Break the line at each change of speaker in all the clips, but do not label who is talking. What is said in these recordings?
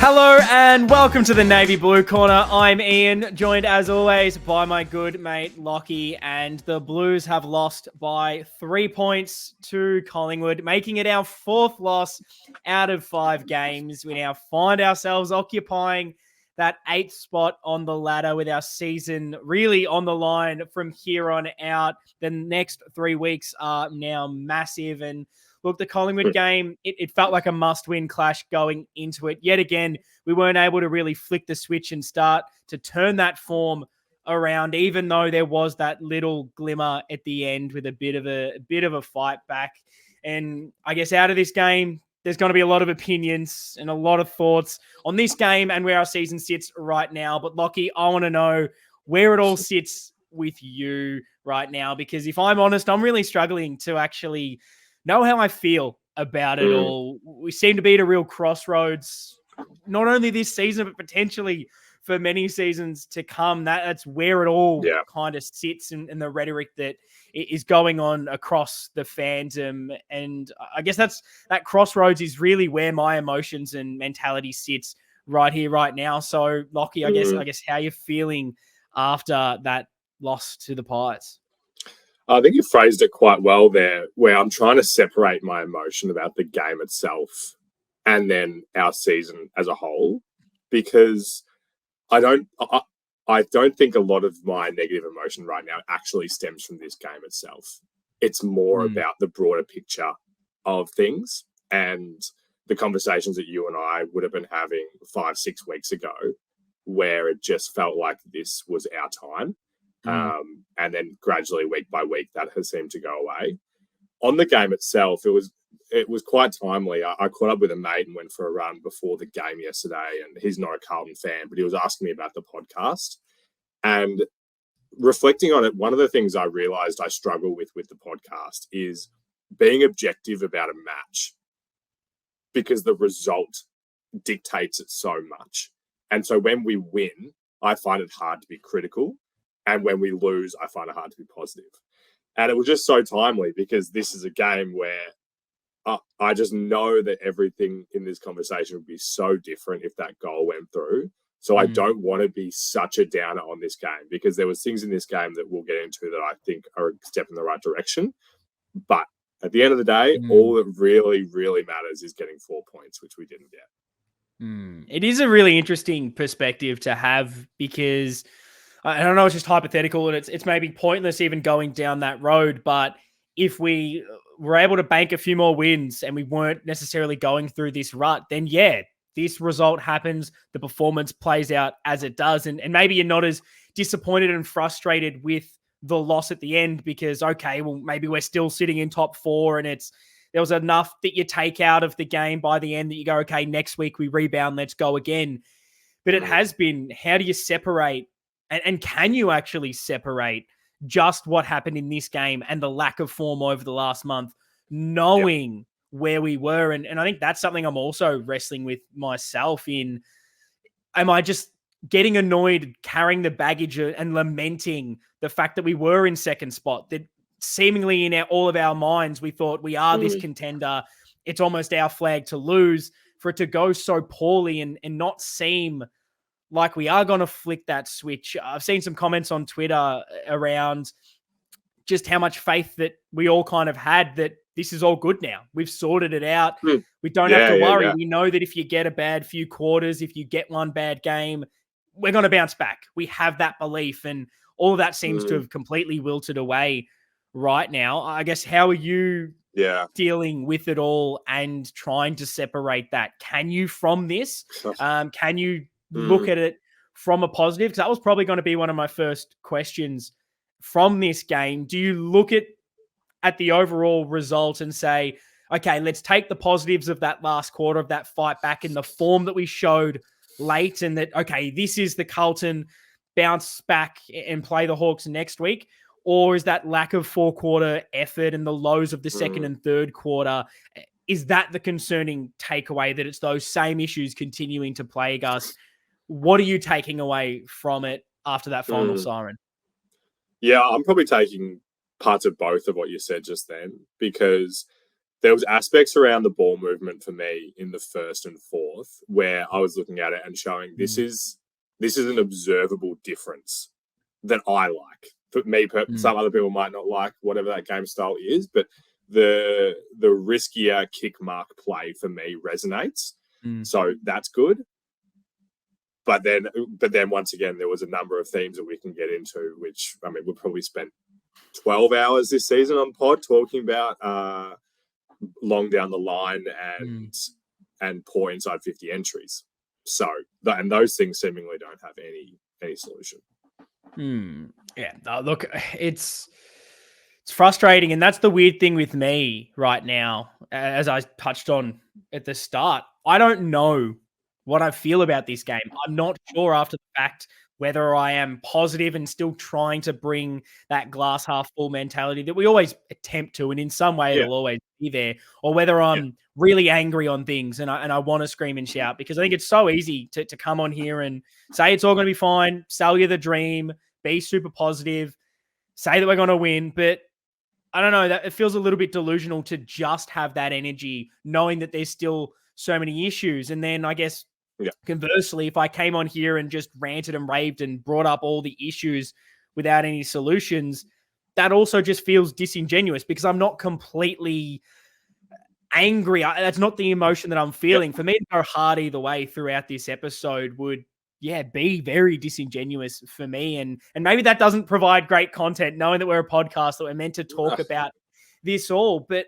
Hello and welcome to the Navy Blue Corner. I'm Ian, joined as always by my good mate Lockie, and the Blues have lost by 3 points to Collingwood, making it our fourth loss out of 5 games. We now find ourselves occupying that 8th spot on the ladder with our season really on the line from here on out. The next 3 weeks are now massive, and look, the Collingwood game, it felt like a must-win clash going into it. Yet again, we weren't able to really flick the switch and start to turn that form around, even though there was that little glimmer at the end with a bit of a fight back. And I guess out of this game, there's going to be a lot of opinions and a lot of thoughts on this game and where our season sits right now. But Lockie, I want to know where it all sits with you right now, because if I'm honest, I'm really struggling to actually know how I feel about it all. We seem to be at a real crossroads, not only this season, but potentially for many seasons to come. That's where it all kind of sits in the rhetoric that is going on across the fandom. And I guess that crossroads is really where my emotions and mentality sits right here, right now. So Lockie, I guess how you're feeling after that loss to the Pies?
I think you phrased it quite well there, where I'm trying to separate my emotion about the game itself and then our season as a whole, because I don't think a lot of my negative emotion right now actually stems from this game itself. It's more about the broader picture of things and the conversations that you and I would have been having 5-6 weeks ago, where it just felt like this was our time. And then gradually, week by week, that has seemed to go away. On the game itself, it was quite timely. I caught up with a mate and went for a run before the game yesterday, and he's not a Carlton fan, but he was asking me about the podcast. And reflecting on it, one of the things I realised I struggle with the podcast is being objective about a match, because the result dictates it so much. And so when we win, I find it hard to be critical. And when we lose, I find it hard to be positive. And it was just so timely, because this is a game where I just know that everything in this conversation would be so different if that goal went through. So I don't want to be such a downer on this game, because there was things in this game that we'll get into that I think are a step in the right direction. But at the end of the day, all that really, really matters is getting 4 points, which we didn't get.
It is a really interesting perspective to have, because I don't know, it's just hypothetical, and it's maybe pointless even going down that road. But if we were able to bank a few more wins and we weren't necessarily going through this rut, then this result happens. The performance plays out as it does. And maybe you're not as disappointed and frustrated with the loss at the end, because, okay, well, maybe we're still sitting in top 4 and there was enough that you take out of the game by the end that you go, okay, next week we rebound, let's go again. But it has been, how do you separate? And can you actually separate just what happened in this game and the lack of form over the last month, knowing where we were? And I think that's something I'm also wrestling with myself in. Am I just getting annoyed, carrying the baggage and lamenting the fact that we were in second spot, that seemingly in all of our minds, we thought we are this contender. It's almost our flag to lose, for it to go so poorly and not seem like we are going to flick that switch. I've seen some comments on Twitter around just how much faith that we all kind of had that this is all good now. We've sorted it out. We don't have to worry. We know that if you get a bad few quarters, if you get one bad game, we're going to bounce back. We have that belief, and all of that seems to have completely wilted away right now. I guess, how are you dealing with it all and trying to separate that? Can you from this? Can you look at it from a positive? Because that was probably going to be one of my first questions from this game. Do you look at the overall result and say, okay, let's take the positives of that last quarter, of that fight back, and the form that we showed late, and that, okay, this is the Carlton bounce back and play the Hawks next week? Or is that lack of 4-quarter effort and the lows of the second and third quarter, is that the concerning takeaway, that it's those same issues continuing to plague us? What are you taking away from it after that final siren?
Yeah, I'm probably taking parts of both of what you said just then, because there was aspects around the ball movement for me in the first and fourth where I was looking at it and showing this is an observable difference that I like. For me, some other people might not like whatever that game style is, but the riskier kick mark play for me resonates. So that's good. But then once again, there was a number of themes that we can get into, which, I mean, we probably spent 12 hours this season on pod talking about long down the line and poor inside 50 entries. So, and those things seemingly don't have any solution.
Yeah, look, it's frustrating, and that's the weird thing with me right now. As I touched on at the start, I don't know what I feel about this game. I'm not sure after the fact whether I am positive and still trying to bring that glass half full mentality that we always attempt to, and in some way it'll always be there, or whether I'm really angry on things and I want to scream and shout, because I think it's so easy to come on here and say it's all going to be fine, sell you the dream, be super positive, say that we're going to win. But I don't know, that it feels a little bit delusional to just have that energy, knowing that there's still so many issues. And then I guess conversely, if I came on here and just ranted and raved and brought up all the issues without any solutions, that also just feels disingenuous, because I'm not completely angry. That's not the emotion that I'm feeling. For me to go hard either way throughout this episode would be very disingenuous for me. And maybe that doesn't provide great content, knowing that we're a podcast that we're meant to talk about this all. But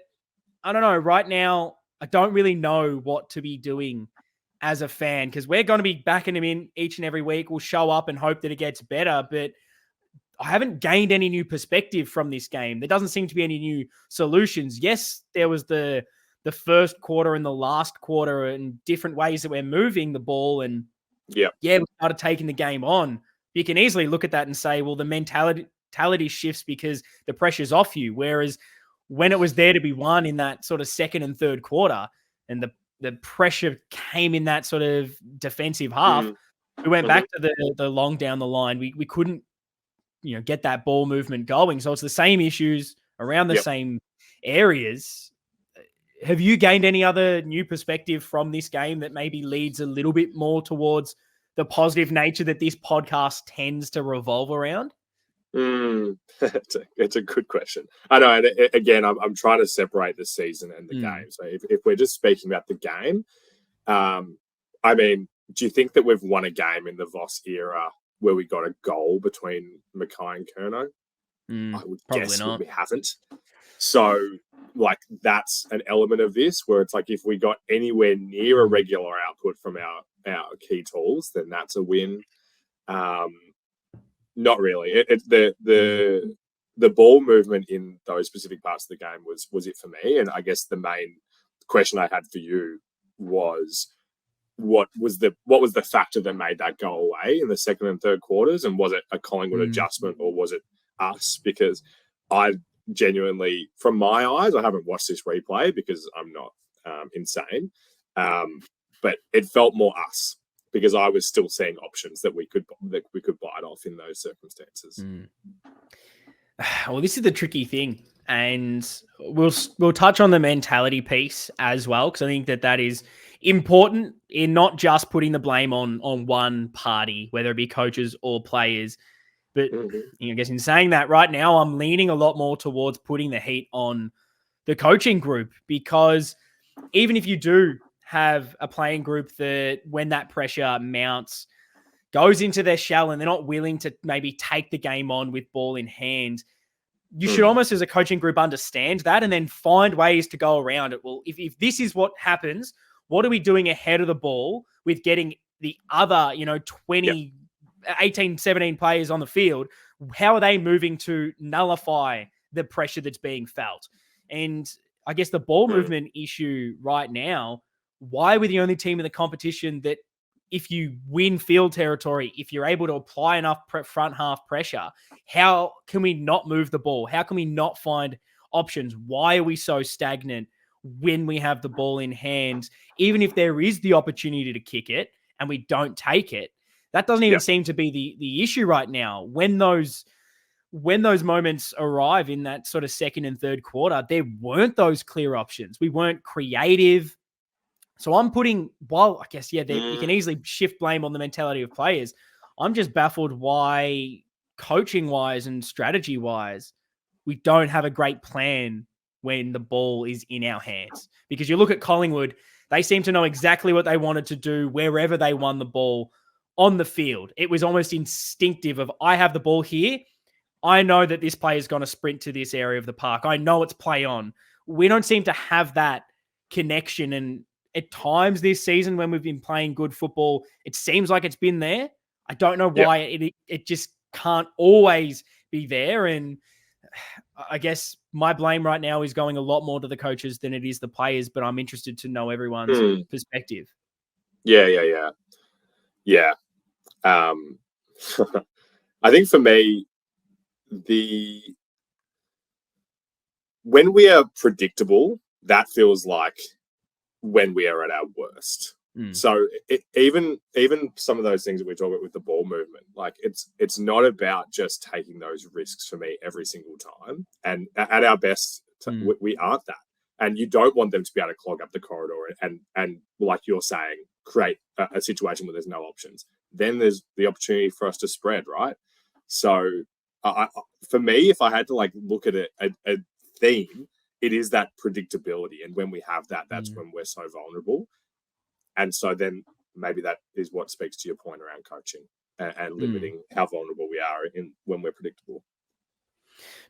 I don't know, right now, I don't really know what to be doing as a fan, because we're going to be backing him in each and every week. We'll show up and hope that it gets better, but I haven't gained any new perspective from this game. There doesn't seem to be any new solutions. Yes, there was the first quarter and the last quarter and different ways that we're moving the ball, and we started taking the game on. You can easily look at that and say, well, the mentality shifts because the pressure's off you. Whereas when it was there to be won in that sort of second and third quarter, and the pressure came in that sort of defensive half, we went back to the long down the line. We couldn't, get that ball movement going. So it's the same issues around the same areas. Have you gained any other new perspective from this game that maybe leads a little bit more towards the positive nature that this podcast tends to revolve around?
It's a good question. I know. And again, I'm trying to separate the season and the game. So if we're just speaking about the game, I mean, do you think that we've won a game in the Voss era where we got a goal between Mackay and Curnow? I would guess not. We haven't. So, like, that's an element of this where it's like, if we got anywhere near a regular output from our key tools, then that's a win. Not really. The ball movement in those specific parts of the game was it for me. And I guess the main question I had for you was, what was the factor that made that go away in the second and third quarters? And was it a Collingwood adjustment, or was it us? Because I genuinely, from my eyes, I haven't watched this replay because I'm not insane, but it felt more us, because I was still seeing options that we could bite off in those circumstances.
Well, this is the tricky thing, and we'll touch on the mentality piece as well, because I think that is important in not just putting the blame on one party, whether it be coaches or players. But I guess in saying that, right now I'm leaning a lot more towards putting the heat on the coaching group, because even if you do have a playing group that, when that pressure mounts, goes into their shell and they're not willing to maybe take the game on with ball in hand, you should almost, as a coaching group, understand that and then find ways to go around it. Well, if this is what happens, what are we doing ahead of the ball with getting the other, 20, 18, 17 players on the field? How are they moving to nullify the pressure that's being felt? And I guess the ball movement issue right now, why we're the only team in the competition that, if you win field territory, if you're able to apply enough front half pressure, how can we not move the ball? How can we not find options? Why are we so stagnant when we have the ball in hand? Even if there is the opportunity to kick it and we don't take it, that doesn't even seem to be the issue right now. When those when those moments arrive in that sort of second and third quarter, there weren't those clear options. We weren't creative. So I'm putting, while I guess, you can easily shift blame on the mentality of players. I'm just baffled why coaching wise and strategy wise, we don't have a great plan when the ball is in our hands. Because you look at Collingwood, they seem to know exactly what they wanted to do wherever they won the ball on the field. It was almost instinctive of, I have the ball here. I know that this player is going to sprint to this area of the park. I know it's play on. We don't seem to have that connection. And at times this season when we've been playing good football, it seems like it's been there. I don't know why it just can't always be there. And I guess my blame right now is going a lot more to the coaches than it is the players, but I'm interested to know everyone's perspective.
Yeah. I think for me, when we are predictable, that feels like when we are at our worst. So even some of those things that we talk about with the ball movement, like it's not about just taking those risks for me every single time. And at our best, we aren't that. And you don't want them to be able to clog up the corridor and like you're saying, create a situation where there's no options. Then there's the opportunity for us to spread, right? So for me, if I had to like look at a theme, it is that predictability. And when we have that, that's when we're so vulnerable. And so then maybe that is what speaks to your point around coaching and limiting how vulnerable we are when we're predictable.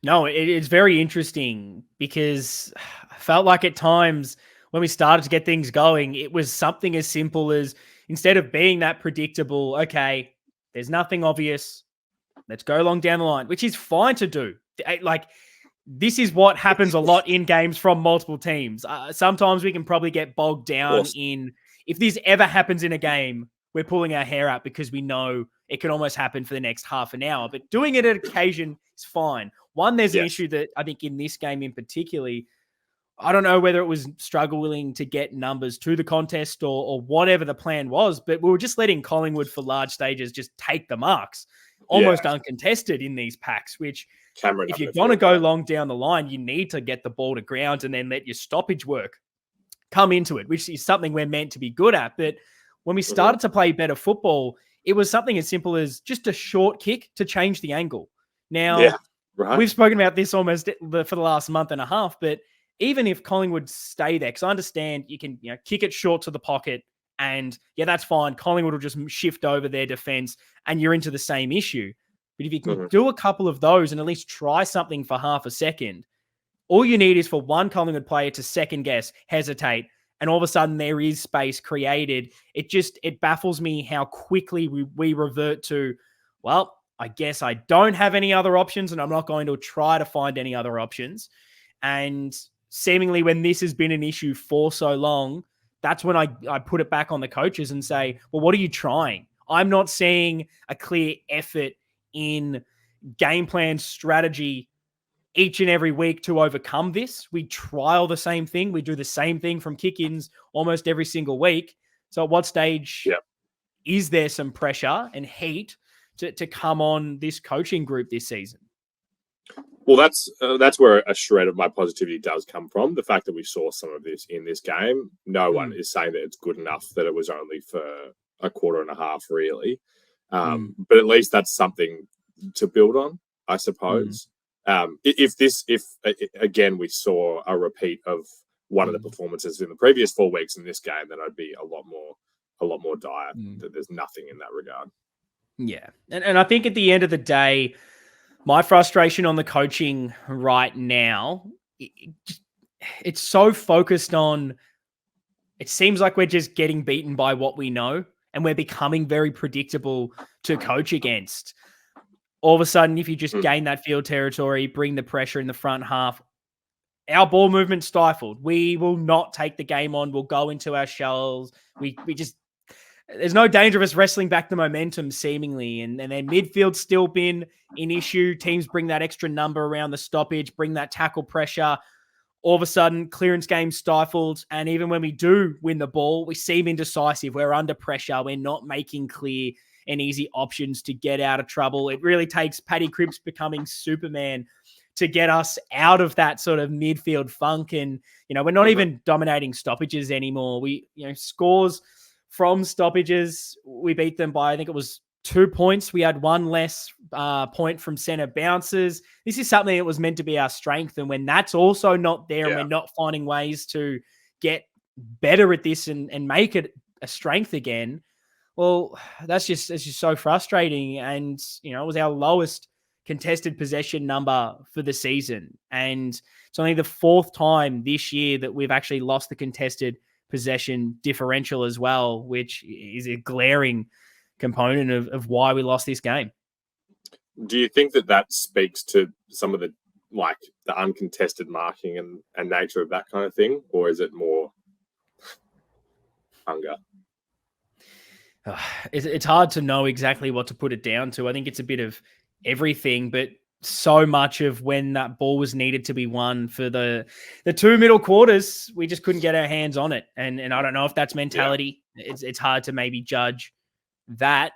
No, it's very interesting because I felt like at times when we started to get things going, it was something as simple as, instead of being that predictable, okay, there's nothing obvious, let's go along down the line, which is fine to do. Like, this is what happens a lot in games from multiple teams. Sometimes we can probably get bogged down in, if this ever happens in a game, we're pulling our hair out because we know it can almost happen for the next half an hour. But doing it at occasion is fine. One, there's an issue that I think in this game in particularly, I don't know whether it was struggling to get numbers to the contest or whatever the plan was, but we were just letting Collingwood for large stages just take the marks, almost uncontested in these packs, which if you're going to go long down the line, you need to get the ball to ground and then let your stoppage work come into it, which is something we're meant to be good at. But when we started to play better football, it was something as simple as just a short kick to change the angle. Now, we've spoken about this almost for the last month and a half, but even if Collingwood stay there, because I understand you can kick it short to the pocket and that's fine. Collingwood will just shift over their defense and you're into the same issue. But if you can do a couple of those and at least try something for half a second, all you need is for one Collingwood player to second guess, hesitate, and all of a sudden there is space created. It baffles me how quickly we revert to, well, I guess I don't have any other options and I'm not going to try to find any other options. And seemingly when this has been an issue for so long, that's when I put it back on the coaches and say, well, what are you trying? I'm not seeing a clear effort in game plan strategy each and every week to overcome this. We trial the same thing. We do the same thing from kick-ins almost every single week. So at what stage is there some pressure and heat to come on this coaching group this season?
Well, that's where a shred of my positivity does come from. The fact that we saw some of this in this game. No one is saying that it's good enough that it was only for a quarter and a half, really. But at least that's something to build on, I suppose. If again we saw a repeat of one of the performances in the previous 4 weeks in this game, then I'd be a lot more dire that there's nothing in that regard.
Yeah. And I think at the end of the day, my frustration on the coaching right now, it's so focused on, it seems like we're just getting beaten by what we know and we're becoming very predictable to coach against. All of a sudden, if you just gain that field territory, bring the pressure in the front half, our ball movement stifled. We will not take the game on. We'll go into our shells. We just, there's no danger of us wrestling back the momentum seemingly. And then midfield's still been an issue. Teams bring that extra number around the stoppage, bring that tackle pressure. All of a sudden, clearance game stifled. And even when we do win the ball, we seem indecisive. We're under pressure. We're not making clear and easy options to get out of trouble. It really takes Paddy Cripps becoming Superman to get us out of that sort of midfield funk. And, we're not even dominating stoppages anymore. We, scores from stoppages, we beat them by, I think it was 2 points. We had one less point from center bounces. This is something that was meant to be our strength. And when that's also not there and we're not finding ways to get better at this and make it a strength again, well, it's just so frustrating. And, it was our lowest contested possession number for the season. And it's only the fourth time this year that we've actually lost the contested possession differential as well, which is a glaring component of why we lost this game.
Do you think that speaks to some of the uncontested marking and nature of that kind of thing, or is it more hunger?
It's hard to know exactly what to put it down to. I think it's a bit of everything, but so much of when that ball was needed to be won for the two middle quarters, we just couldn't get our hands on it. And I don't know if that's mentality. Yeah. It's hard to maybe judge that,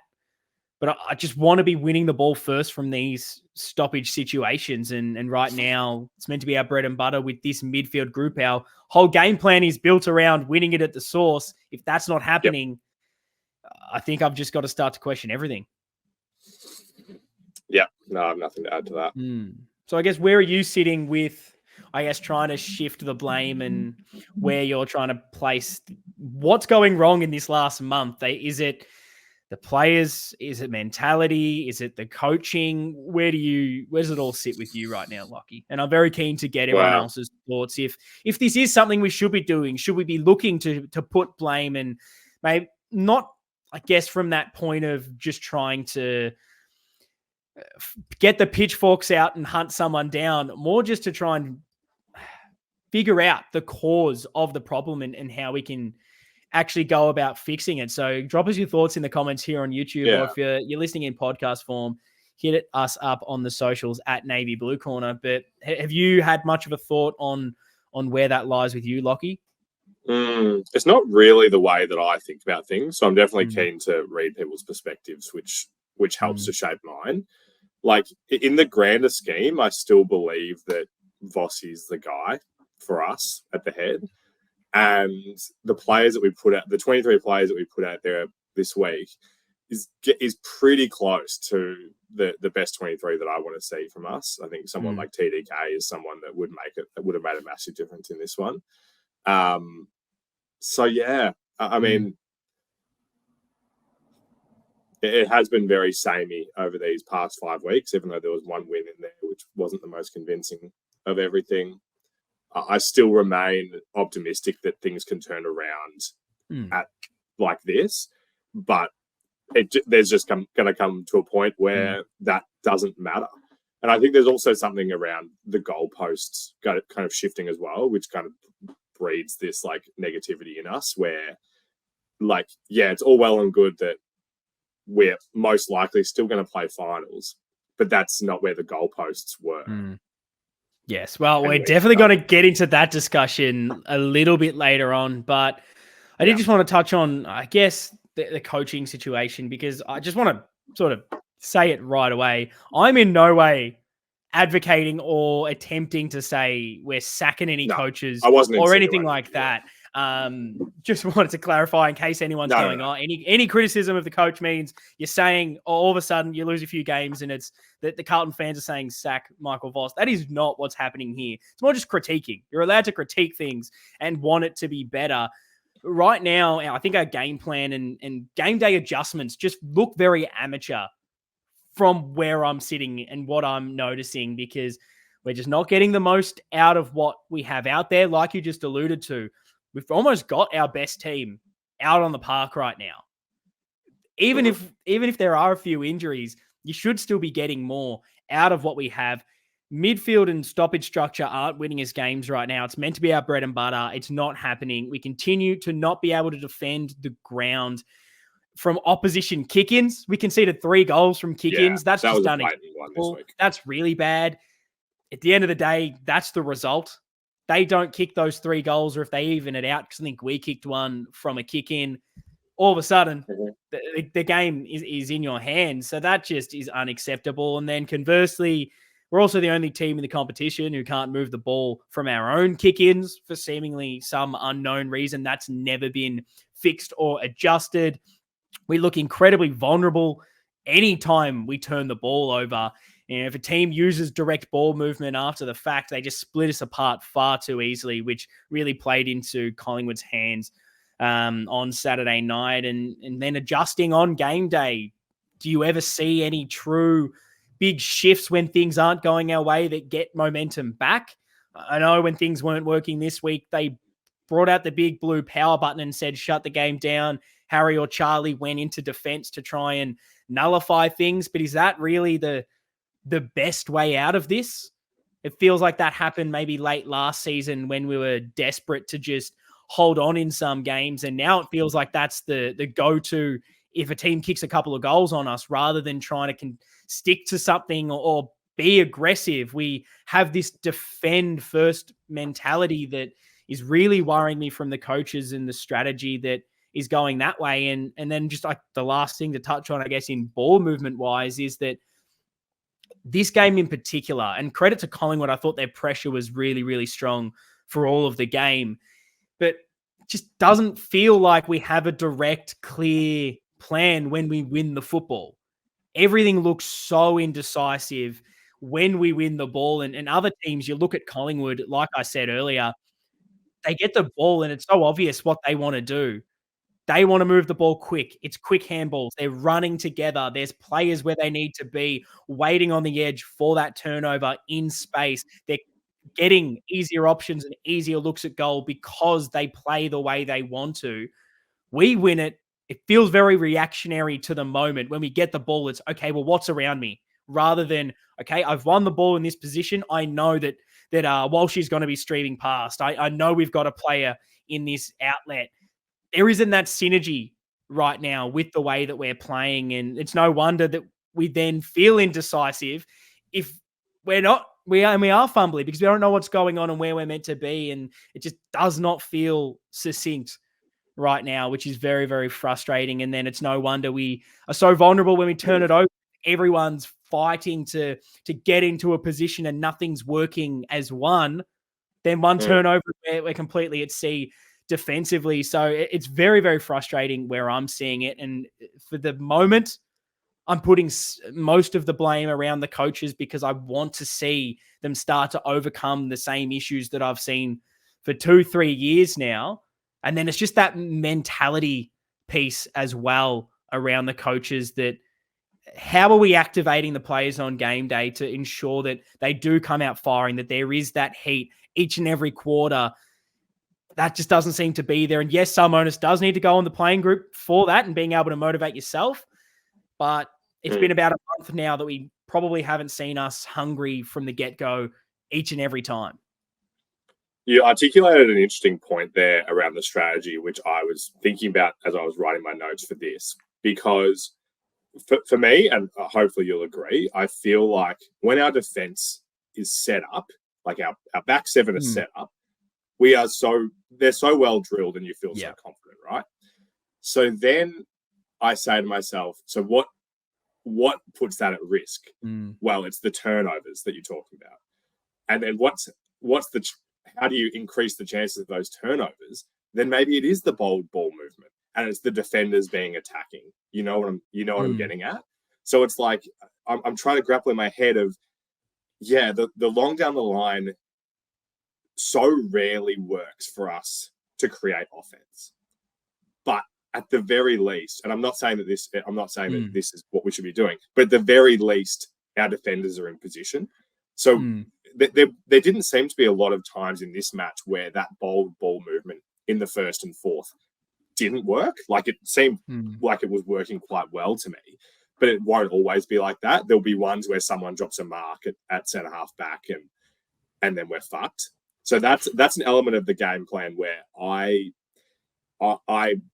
but I just want to be winning the ball first from these stoppage situations. And right now it's meant to be our bread and butter with this midfield group. Our whole game plan is built around winning it at the source. If that's not happening, I think I've just got to start to question everything.
Yeah, no, I have nothing to add to that.
So I guess where are you sitting with, trying to shift the blame and where you're trying to place what's going wrong in this last month? Is it the players? Is it mentality? Is it the coaching? Where does it all sit with you right now, Lockie? And I'm very keen to get everyone else's thoughts. If this is something we should be doing, should we be looking to put blame, and maybe not, I guess, from that point of just trying to get the pitchforks out and hunt someone down, more just to try and figure out the cause of the problem and how we can actually go about fixing it. So drop us your thoughts in the comments here on YouTube, or if you're listening in podcast form, hit us up on the socials at Navy Blue Corner. But have you had much of a thought on where that lies with you, Lockie?
It's not really the way that I think about things. So I'm definitely keen to read people's perspectives, which helps to shape mine. Like, in the grander scheme, I still believe that Vossi's the guy for us at the head. And the players that we put out, the 23 players that we put out there this week, is pretty close to the best 23 that I want to see from us. I think someone like TDK is someone that would have made a massive difference in this one. So yeah, I mean, it has been very samey over these past 5 weeks, even though there was one win in there, which wasn't the most convincing of everything. I still remain optimistic that things can turn around at like this, but there's just going to come to a point where that doesn't matter. And I think there's also something around the goalposts kind of shifting as well, which kind of breeds this like negativity in us where, like, yeah, it's all well and good that we're most likely still going to play finals, but that's not where the goalposts were.
Yes, well, we're definitely going to get into that discussion a little bit later on, but I did just want to touch on, I guess, the coaching situation, because I just want to sort of say it right away. I'm in no way advocating or attempting to say we're sacking any coaches or anything like that. Just wanted to clarify in case anyone's going on. Any criticism of the coach means you're saying all of a sudden you lose a few games and it's that the Carlton fans are saying sack Michael Voss. That is not what's happening here. It's more just critiquing. You're allowed to critique things and want it to be better. Right now, I think our game plan and game day adjustments just look very amateur from where I'm sitting and what I'm noticing, because we're just not getting the most out of what we have out there. Like you just alluded to, we've almost got our best team out on the park right now. Even if there are a few injuries, you should still be getting more out of what we have. Midfield and stoppage structure aren't winning us games right now. It's meant to be our bread and butter. It's not happening. We continue to not be able to defend the ground from opposition kick-ins. We conceded 3 goals from kick-ins. That's just done. That's really bad. At the end of the day, that's the result. They don't kick those 3 goals, or if they even it out, because I think we kicked one from a kick-in. all of a sudden
Mhm.
the game is in your hands. So that just is unacceptable. And then conversely, we're also the only team in the competition who can't move the ball from our own kick-ins for seemingly some unknown reason. That's never been fixed or adjusted. We look incredibly vulnerable anytime we turn the ball over. And if a team uses direct ball movement after the fact, they just split us apart far too easily, which really played into Collingwood's hands on Saturday night. And then adjusting on game day. Do you ever see any true big shifts when things aren't going our way that get momentum back? I know when things weren't working this week, they brought out the big blue power button and said, shut the game down. Harry or Charlie went into defense to try and nullify things. But is that really the best way out of this? It feels like that happened maybe late last season when we were desperate to just hold on in some games. And now it feels like that's the go-to if a team kicks a couple of goals on us, rather than trying to stick to something or be aggressive. We have this defend first mentality that is really worrying me from the coaches and the strategy that is going that way. And then just like the last thing to touch on, I guess, in ball movement wise, is that this game in particular, and credit to Collingwood, I thought their pressure was really, really strong for all of the game, but just doesn't feel like we have a direct, clear plan when we win the football. Everything looks so indecisive when we win the ball. And other teams, you look at Collingwood, like I said earlier, they get the ball and it's so obvious what they want to do. They want to move the ball quick. It's quick handballs. They're running together. There's players where they need to be, waiting on the edge for that turnover in space. They're getting easier options and easier looks at goal because they play the way they want to. We win it. It feels very reactionary to the moment. When we get the ball, it's okay, well, what's around me? Rather than, okay, I've won the ball in this position. I know that Walsh is going to be streaming past. I know we've got a player in this outlet. There isn't that synergy right now with the way that we're playing. And it's no wonder that we then feel indecisive if we're not, we are fumbling because we don't know what's going on and where we're meant to be. And it just does not feel succinct right now, which is very, very frustrating. And then it's no wonder we are so vulnerable when we turn it over. Everyone's fighting to get into a position and nothing's working as one. Then one turnover, we're completely at sea defensively. So it's very, very frustrating where I'm seeing it. And for the moment, I'm putting most of the blame around the coaches because I want to see them start to overcome the same issues that I've seen for 2-3 years now. And then it's just that mentality piece as well around the coaches, that how are we activating the players on game day to ensure that they do come out firing, that there is that heat each and every quarter. That just doesn't seem to be there. And yes, some onus does need to go on the playing group for that and being able to motivate yourself. But it's been about a month now that we probably haven't seen us hungry from the get-go each and every time.
You articulated an interesting point there around the strategy, which I was thinking about as I was writing my notes for this, because for me, and hopefully you'll agree, I feel like when our defense is set up, like our back seven is set up, they're so well drilled and you feel so confident, right? So then I say to myself, so what puts that at risk? Well, it's the turnovers that you're talking about. And then how do you increase the chances of those turnovers? Then maybe it is the bold ball movement and it's the defenders being attacking. You know what I'm getting at? So it's like, I'm trying to grapple in my head of, the long down the line so rarely works for us to create offense. But at the very least, and I'm not saying that this is what we should be doing, but at the very least, our defenders are in position. So there didn't seem to be a lot of times in this match where that bold ball movement in the first and fourth didn't work. Like it seemed like it was working quite well to me, but it won't always be like that. There'll be ones where someone drops a mark at centre half back and then we're fucked. So that's an element of the game plan where I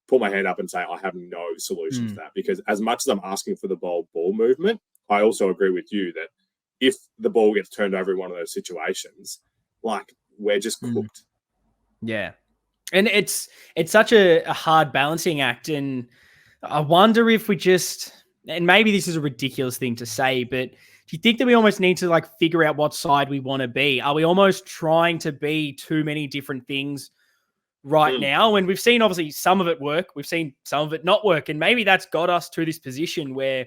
put my hand up and say I have no solution to that, because as much as I'm asking for the bold ball movement, I also agree with you that if the ball gets turned over in one of those situations, like we're just cooked.
Yeah. And it's such a hard balancing act. And I wonder if we just, and maybe this is a ridiculous thing to say, but do you think that we almost need to like figure out what side we want to be? Are we almost trying to be too many different things right now? And we've seen obviously some of it work. We've seen some of it not work. And maybe that's got us to this position where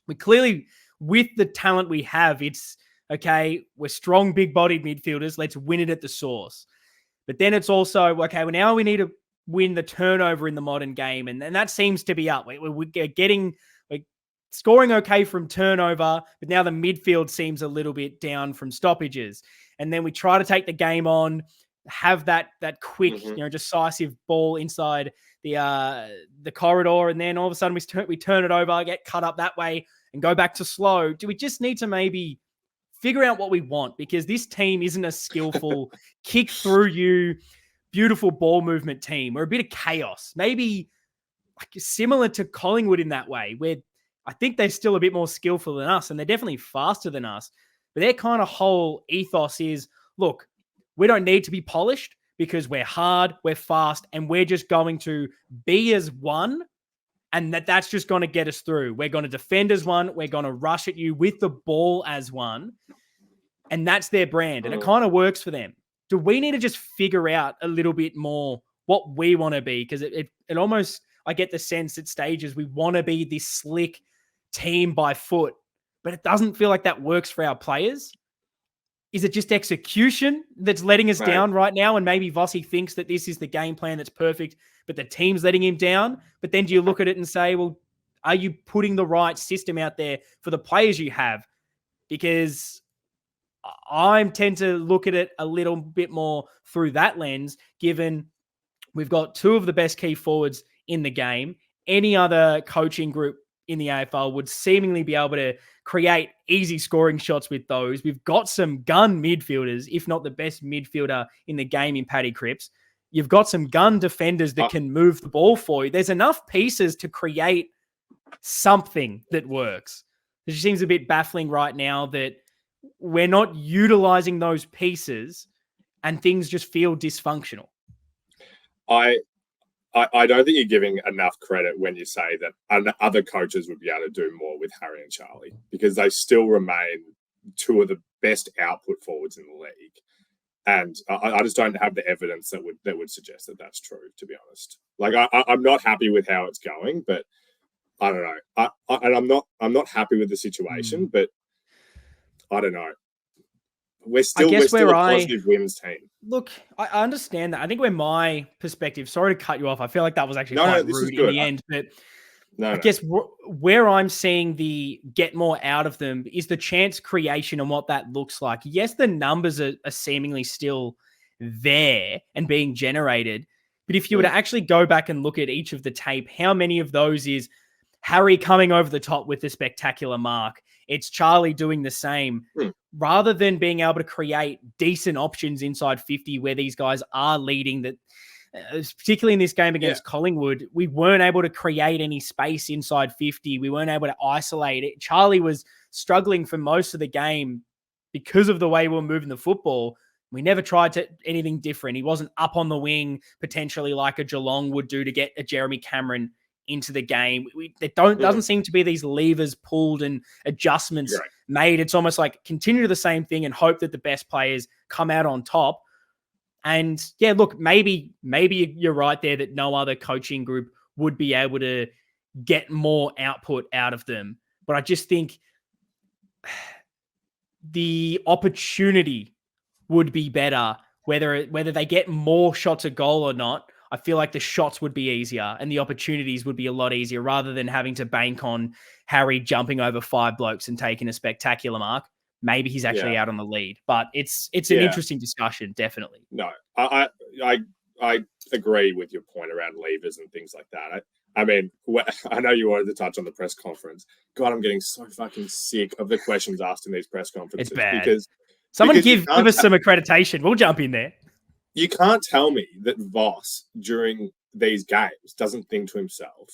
we clearly, with the talent we have, it's okay, we're strong, big bodied midfielders. Let's win it at the source. But then it's also, okay, well, now we need to win the turnover in the modern game. And that seems to be up. We're getting, like, scoring okay from turnover, but now the midfield seems a little bit down from stoppages. And then we try to take the game on, have that quick, decisive ball inside the corridor, and then all of a sudden we turn it over, get cut up that way, and go back to slow. Do we just need to maybe figure out what we want? Because this team isn't a skillful kick through you, beautiful ball movement team. We're a bit of chaos. Maybe like similar to Collingwood in that way, where I think they're still a bit more skillful than us, and they're definitely faster than us. But their kind of whole ethos is, look, we don't need to be polished because we're hard, we're fast, and we're just going to be as one, and that's just going to get us through. We're going to defend as one. We're going to rush at you with the ball as one. And that's their brand. And it kind of works for them. Do we need to just figure out a little bit more what we want to be? Because it almost, I get the sense at stages we want to be this slick team by foot, but it doesn't feel like that works for our players. Is it just execution that's letting us down right now? And maybe Vossi thinks that this is the game plan that's perfect, but the team's letting him down. But then do you look at it and say, well, are you putting the right system out there for the players you have? Because I tend to look at it a little bit more through that lens, given we've got two of the best key forwards in the game. Any other coaching group in the AFL would seemingly be able to create easy scoring shots with those. We've got some gun midfielders, if not the best midfielder in the game in Paddy Cripps. You've got some gun defenders that can move the ball for you. There's enough pieces to create something that works. It just seems a bit baffling right now that we're not utilizing those pieces and things just feel dysfunctional.
I don't think you're giving enough credit when you say that other coaches would be able to do more with Harry and Charlie, because they still remain two of the best output forwards in the league. And I just don't have the evidence that would suggest that that's true, to be honest. Like I'm not happy with how it's going, but I don't know. I'm not happy with the situation, but I don't know. We're still a positive wins team.
Look, I understand that. I think where my perspective, sorry to cut you off. I feel like that was actually quite rude in the end, but I guess where I'm seeing the get more out of them is the chance creation and what that looks like. Yes, the numbers are seemingly still there and being generated, but if you were to actually go back and look at each of the tape, how many of those is Harry coming over the top with a spectacular mark? It's Charlie doing the same, rather than being able to create decent options inside 50 where these guys are leading. That, particularly in this game against Collingwood, we weren't able to create any space inside 50. We weren't able to isolate it. Charlie was struggling for most of the game because of the way we were moving the football. We never tried anything different. He wasn't up on the wing, potentially like a Geelong would do to get a Jeremy Cameron into the game. Doesn't seem to be these levers pulled and adjustments made. It's almost like continue to the same thing and hope that the best players come out on top. And yeah, look, maybe you're right there that no other coaching group would be able to get more output out of them. But I just think the opportunity would be better, whether they get more shots at goal or not. I feel like the shots would be easier and the opportunities would be a lot easier, rather than having to bank on Harry jumping over 5 blokes and taking a spectacular mark. Maybe he's actually out on the lead, but it's an interesting discussion, definitely.
No, I agree with your point around levers and things like that. I mean, I know you wanted to touch on the press conference. God, I'm getting so fucking sick of the questions asked in these press conferences.
It's bad. Someone give us some accreditation. We'll jump in there.
You can't tell me that Voss, during these games, doesn't think to himself,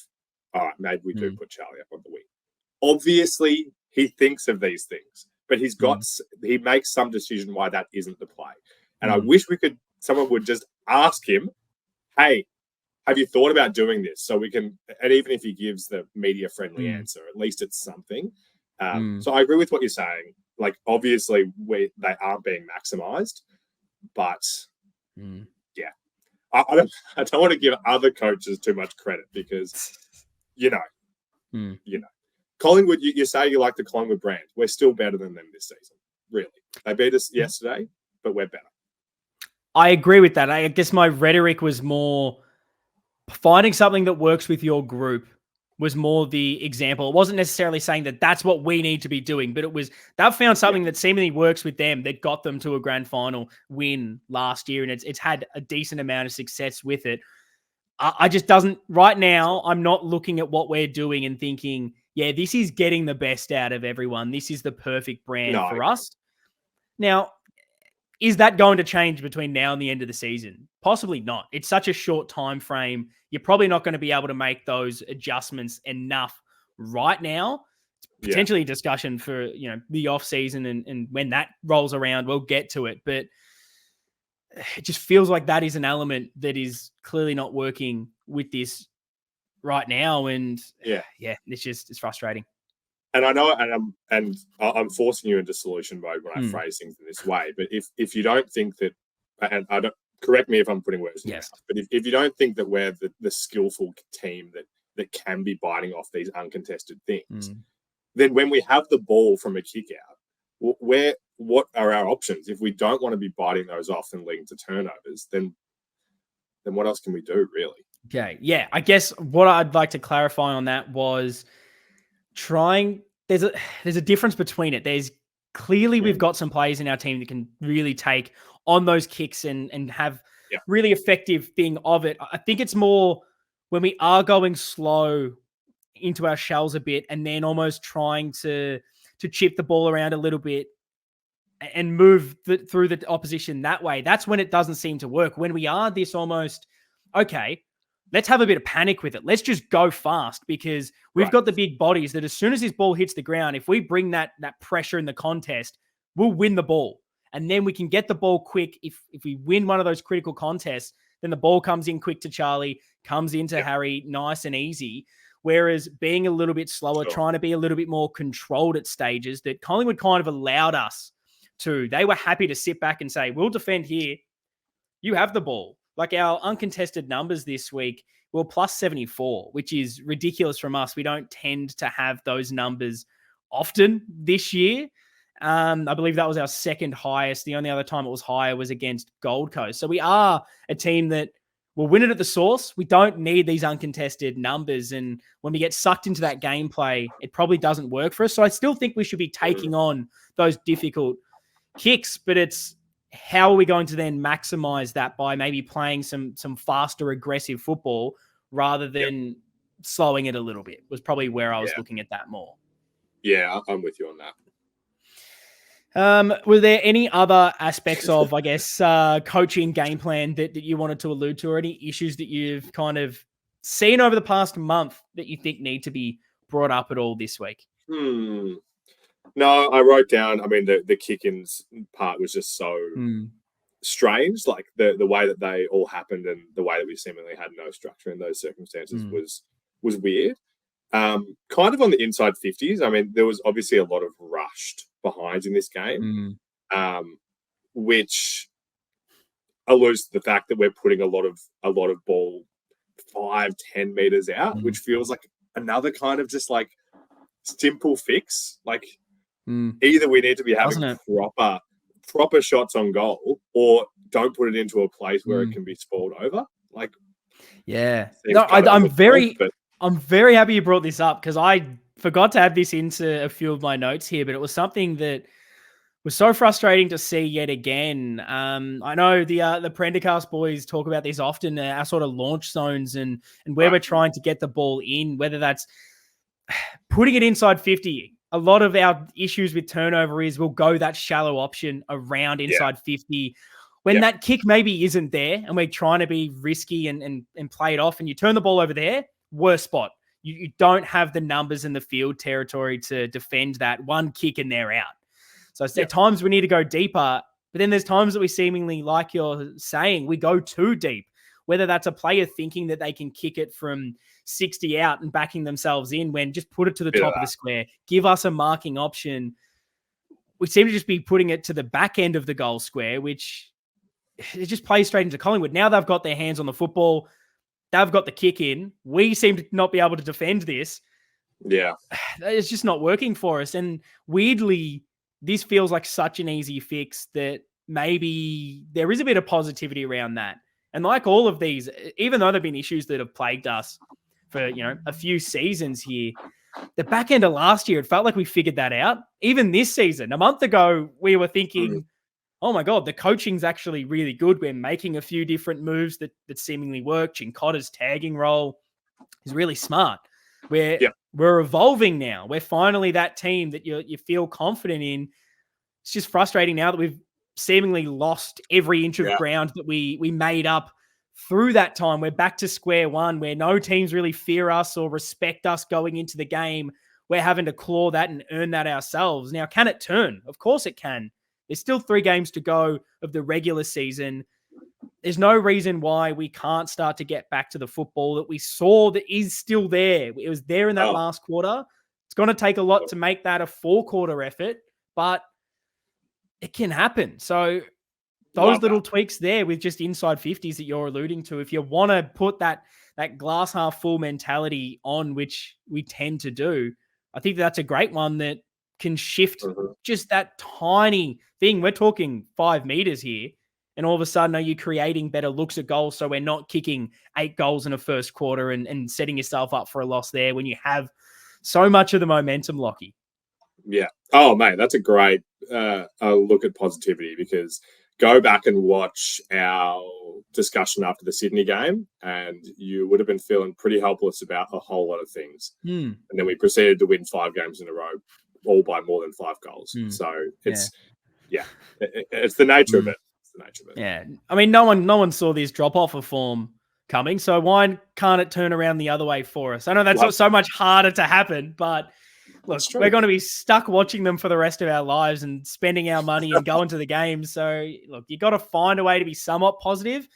all right, maybe we do put Charlie up on the wing. Obviously, he thinks of these things, but he makes some decision why that isn't the play. And I wish someone would just ask him, hey, have you thought about doing this? So we can, and even if he gives the media-friendly answer, at least it's something. So I agree with what you're saying. Like, obviously, they aren't being maximised, but yeah, I don't want to give other coaches too much credit because, you know, Collingwood. You say you like the Collingwood brand. We're still better than them this season. Really, they beat us yesterday, but we're better.
I agree with that. I guess my rhetoric was more finding something that works with your group was more the example. It wasn't necessarily saying that that's what we need to be doing, but it was they've found something that seemingly works with them that got them to a grand final win last year, and it's had a decent amount of success with it. I just doesn't right now. I'm not looking at what we're doing and thinking, yeah, this is getting the best out of everyone. This is the perfect brand for us. Now, is that going to change between now and the end of the season? Possibly not. It's such a short time frame. You're probably not going to be able to make those adjustments enough right now. It's potentially a discussion for the off season and when that rolls around, we'll get to it. But it just feels like that is an element that is clearly not working with this right now. And it's frustrating.
And I know, and I'm forcing you into solution mode when I phrase things in this way. But if you don't think that, and I don't correct me if I'm putting words in your mouth, but if you don't think that we're the skillful team that can be biting off these uncontested things, then when we have the ball from a kick out, what are our options? If we don't want to be biting those off and leading to turnovers, then what else can we do, really?
Okay, yeah. I guess what I'd like to clarify on that was there's a difference between it. There's clearly we've got some players in our team that can really take on those kicks and have really effective thing of it. I think it's more when we are going slow into our shells a bit and then almost trying to chip the ball around a little bit and move through the opposition that way. That's when it doesn't seem to work. When we are this almost, okay, let's have a bit of panic with it. Let's just go fast because we've got the big bodies that as soon as this ball hits the ground, if we bring that pressure in the contest, we'll win the ball. And then we can get the ball quick. If we win one of those critical contests, then the ball comes in quick to Charlie, comes into Harry, nice and easy. Whereas being a little bit slower, trying to be a little bit more controlled at stages that Collingwood kind of allowed us to. They were happy to sit back and say, we'll defend here. You have the ball. Like our uncontested numbers this week were plus 74, which is ridiculous from us. We don't tend to have those numbers often this year. I believe that was our second highest. The only other time it was higher was against Gold Coast. So we are a team that will win it at the source. We don't need these uncontested numbers. And when we get sucked into that gameplay, it probably doesn't work for us. So I still think we should be taking on those difficult kicks, but it's how are we going to then maximize that by maybe playing some faster, aggressive football rather than slowing it a little bit was probably where I was looking at that more.
Yeah, I'm with you on that.
Were there any other aspects of, I guess, coaching game plan that you wanted to allude to, or any issues that you've kind of seen over the past month that you think need to be brought up at all this week?
No, I wrote down, I mean, the kick-ins part was just so strange. Like the way that they all happened and the way that we seemingly had no structure in those circumstances was weird. Kind of on the inside 50s. I mean, there was obviously a lot of rushed behinds in this game, which alludes to the fact that we're putting a lot of ball 5-10 meters out, which feels like another kind of just like simple fix. Like either we need to be having proper shots on goal, or don't put it into a place where it can be spoiled over. Like,
I'm very happy you brought this up because I forgot to add this into a few of my notes here, but it was something that was so frustrating to see yet again. I know the Prendercast boys talk about this often, our sort of launch zones and where we're trying to get the ball in, whether that's putting it inside 50. A lot of our issues with turnover is we'll go that shallow option around inside 50 when that kick maybe isn't there and we're trying to be risky and play it off and you turn the ball over there, worst spot. You don't have the numbers in the field territory to defend that one kick and they're out. So at times we need to go deeper, but then there's times that we seemingly, like you're saying, we go too deep. whether that's a player thinking that they can kick it from 60 out and backing themselves in, when just put it to the top of the square, give us a marking option. We seem to just be putting it to the back end of the goal square, which it just plays straight into Collingwood. Now they've got their hands on the football. They've got the kick in. We seem to not be able to defend this.
Yeah.
It's just not working for us. And weirdly, this feels like such an easy fix that maybe there is a bit of positivity around that. And like all of these, even though there have been issues that have plagued us for, a few seasons here, the back end of last year, it felt like we figured that out. Even this season, a month ago, we were thinking, oh my God, the coaching's actually really good. We're making a few different moves that seemingly work. Chincotta's tagging role is really smart. We're evolving now. We're finally that team that you feel confident in. It's just frustrating now that we've seemingly lost every inch of ground that we made up through that time. We're back to square one where no teams really fear us or respect us going into the game. We're having to claw that and earn that ourselves. Now, can it turn? Of course it can. There's still 3 games to go of the regular season. There's no reason why we can't start to get back to the football that we saw that is still there. It was there in that last quarter. It's going to take a lot to make that a 4-quarter effort, but it can happen. So those little tweaks there with just inside 50s that you're alluding to, if you want to put that glass half full mentality on, which we tend to do, I think that's a great one that can shift just that tiny thing. We're talking 5 meters here. And all of a sudden, are you creating better looks at goals? So we're not kicking 8 goals in a first quarter and setting yourself up for a loss there when you have so much of the momentum, Lockie.
Yeah. Oh, mate, that's a great look at positivity, because go back and watch our discussion after the Sydney game and you would have been feeling pretty helpless about a whole lot of things. And then we proceeded to win 5 games in a row, all by more than 5 goals. So it's, it's the nature of it.
Yeah. I mean, no one saw this drop off of form coming. So why can't it turn around the other way for us? I know that's so much harder to happen, but look, we're going to be stuck watching them for the rest of our lives and spending our money and going to the games. So look, you got to find a way to be somewhat positive.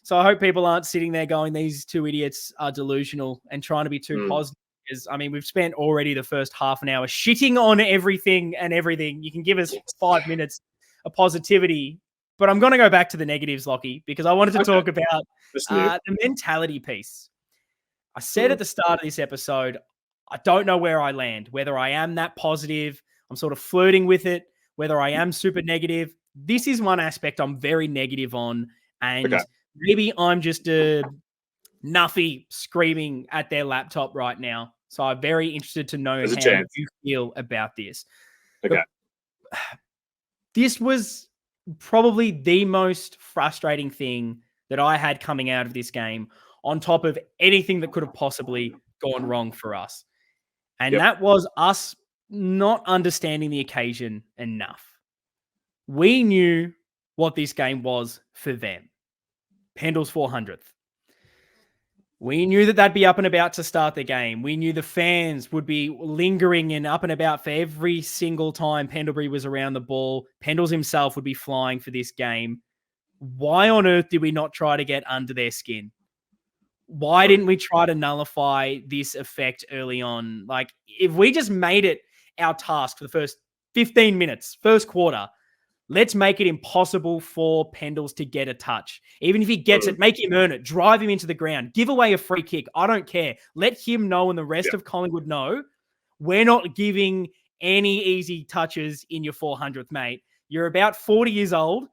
So I hope people aren't sitting there going, these 2 idiots are delusional and trying to be too positive. Because, I mean, we've spent already the first half an hour shitting on everything and everything. You can give us 5 minutes of positivity. But I'm going to go back to the negatives, Lockie, because I wanted to talk about the mentality piece. I said at the start of this episode, I don't know where I land, whether I am that positive, I'm sort of flirting with it, whether I am super negative. This is one aspect I'm very negative on, and maybe I'm just a nuffy screaming at their laptop right now. So I'm very interested to know how you feel about this. This was probably the most frustrating thing that I had coming out of this game, on top of anything that could have possibly gone wrong for us. And that was us not understanding the occasion enough. We knew what this game was for them. Pendle's 400th. We knew that they'd be up and about to start the game. We knew the fans would be lingering and up and about for every single time Pendlebury was around the ball. Pendles himself would be flying for this game. Why on earth did we not try to get under their skin? Why didn't we try to nullify this effect early on? Like, if we just made it our task for the first 15 minutes, first quarter, let's make it impossible for Pendles to get a touch. Even if he gets it, make him earn it. Drive him into the ground. Give away a free kick. I don't care. Let him know and the rest of Collingwood know we're not giving any easy touches in your 400th, mate. You're about 40 years old.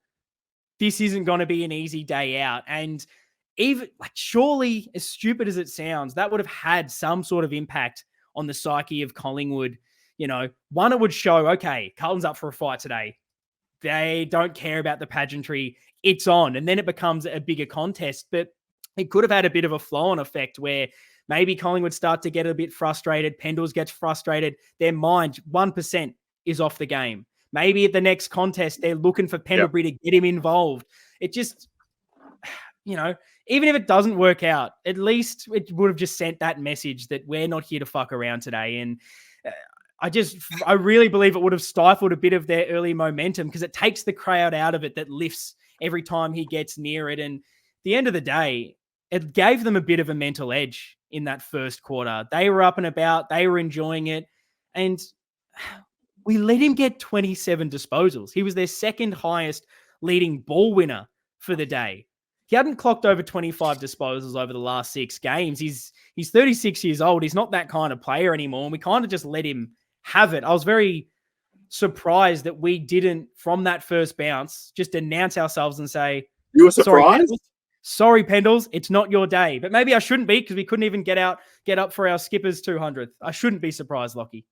This isn't going to be an easy day out. And even, like, surely, as stupid as it sounds, that would have had some sort of impact on the psyche of Collingwood. One, it would show, okay, Carlton's up for a fight today. They don't care about the pageantry. It's on. And then it becomes a bigger contest. But it could have had a bit of a flow-on effect where maybe Collingwood start to get a bit frustrated. Pendles gets frustrated. Their mind, 1%, is off the game. Maybe at the next contest, they're looking for Pendlebury to get him involved. It just, even if it doesn't work out, at least it would have just sent that message that we're not here to fuck around today. And I really believe it would have stifled a bit of their early momentum, because it takes the crowd out of it that lifts every time he gets near it. And the end of the day, it gave them a bit of a mental edge in that first quarter. They were up and about. They were enjoying it. And we let him get 27 disposals. He was their second highest leading ball winner for the day. He hadn't clocked over 25 disposals over the last 6 games. He's 36 years old. He's not that kind of player anymore. And we kind of just let him have it. I was very surprised that we didn't, from that first bounce, just announce ourselves and say,
you were surprised?
Sorry, Pendles, it's not your day. But maybe I shouldn't be because we couldn't even get up for our skipper's 200th. I shouldn't be surprised, Lockie.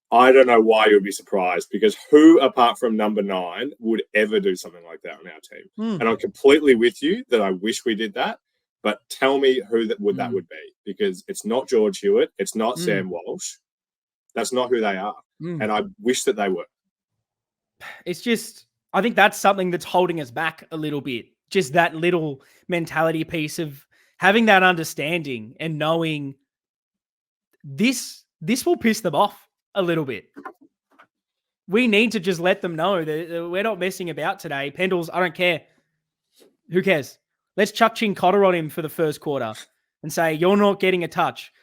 I don't know why you would be surprised, because who, apart from number 9, would ever do something like that on our team? And I'm completely with you that I wish we did that. But tell me who that would be, because it's not George Hewitt. It's not Sam Walsh. That's not who they are. And I wish that they were.
It's just, I think that's something that's holding us back a little bit. Just that little mentality piece of having that understanding and knowing this will piss them off a little bit. We need to just let them know that we're not messing about today. Pendles, I don't care. Who cares? Let's chuck Chin Cotter on him for the first quarter and say, you're not getting a touch.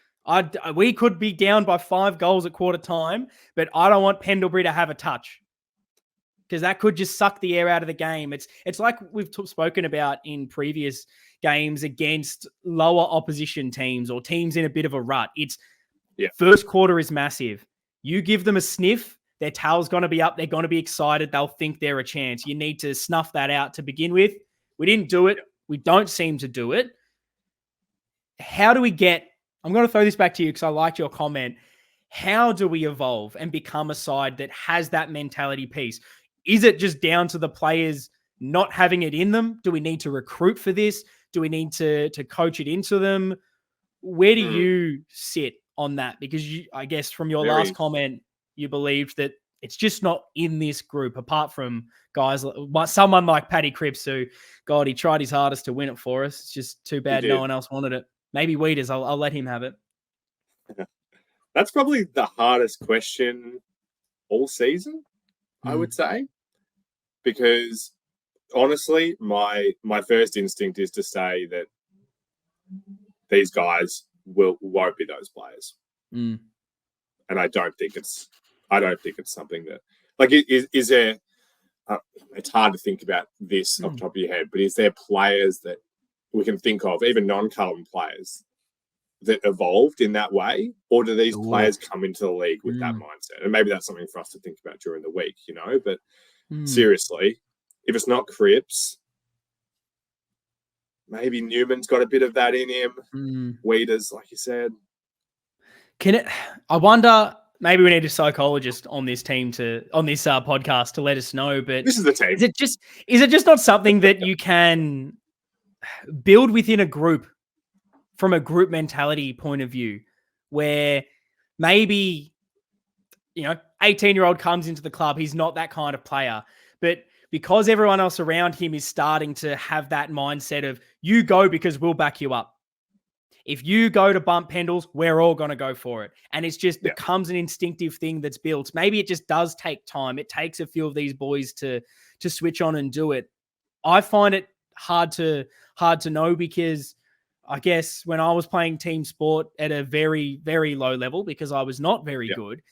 We could be down by 5 goals at quarter time, but I don't want Pendlebury to have a touch, because that could just suck the air out of the game. It's like we've spoken about in previous games against lower opposition teams or teams in a bit of a rut. First quarter is massive. You give them a sniff, their tail's going to be up. They're going to be excited. They'll think they're a chance. You need to snuff that out to begin with. We didn't do it. We don't seem to do it. How do we get... I'm going to throw this back to you because I liked your comment. How do we evolve and become a side that has that mentality piece? Is it just down to the players not having it in them? Do we need to recruit for this? Do we need to coach it into them? Where do you sit on that? Because I guess from your last comment, you believed that it's just not in this group, apart from guys, someone like Paddy Cripps, who, God, he tried his hardest to win it for us. It's just too bad no one else wanted it. Maybe Weeders, I'll let him have it.
That's probably the hardest question all season, I would say. Because honestly, my first instinct is to say that these guys won't be those players. And I don't think it's something that, like, is there, it's hard to think about this off the top of your head, but is there players that we can think of, even non-Carlton players, that evolved in that way? Or do these players come into the league with that mindset? And maybe that's something for us to think about during the week, but seriously, if it's not Cripps, maybe Newman's got a bit of that in him. Weeders, like you said.
I wonder, maybe we need a psychologist on this team on this podcast to let us know, but
this is the team.
Is it just not something that you can build within a group, from a group mentality point of view, where maybe, 18-year-old comes into the club, he's not that kind of player, but because everyone else around him is starting to have that mindset of, you go because we'll back you up. If you go to bump Pendles, we're all going to go for it. And it's just becomes an instinctive thing that's built. Maybe it just does take time. It takes a few of these boys to switch on and do it. I find it hard to know, because I guess when I was playing team sport at a very, very low level, because I was not very good,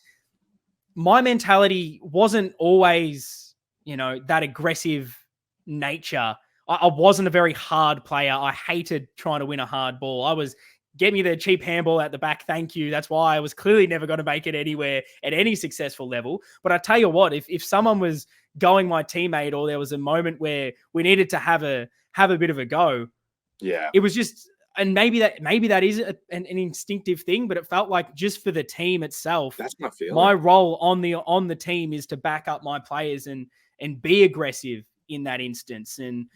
my mentality wasn't always, that aggressive nature. I wasn't a very hard player. I hated trying to win a hard ball. I was, get me the cheap handball at the back, thank you. That's why I was clearly never going to make it anywhere at any successful level. But I tell you what, if someone was going my teammate, or there was a moment where we needed to have a bit of a go, it was just, and maybe that is an instinctive thing, but it felt like just for the team itself,
that's my feeling.
My role on the team is to back up my players and be aggressive in that instance. And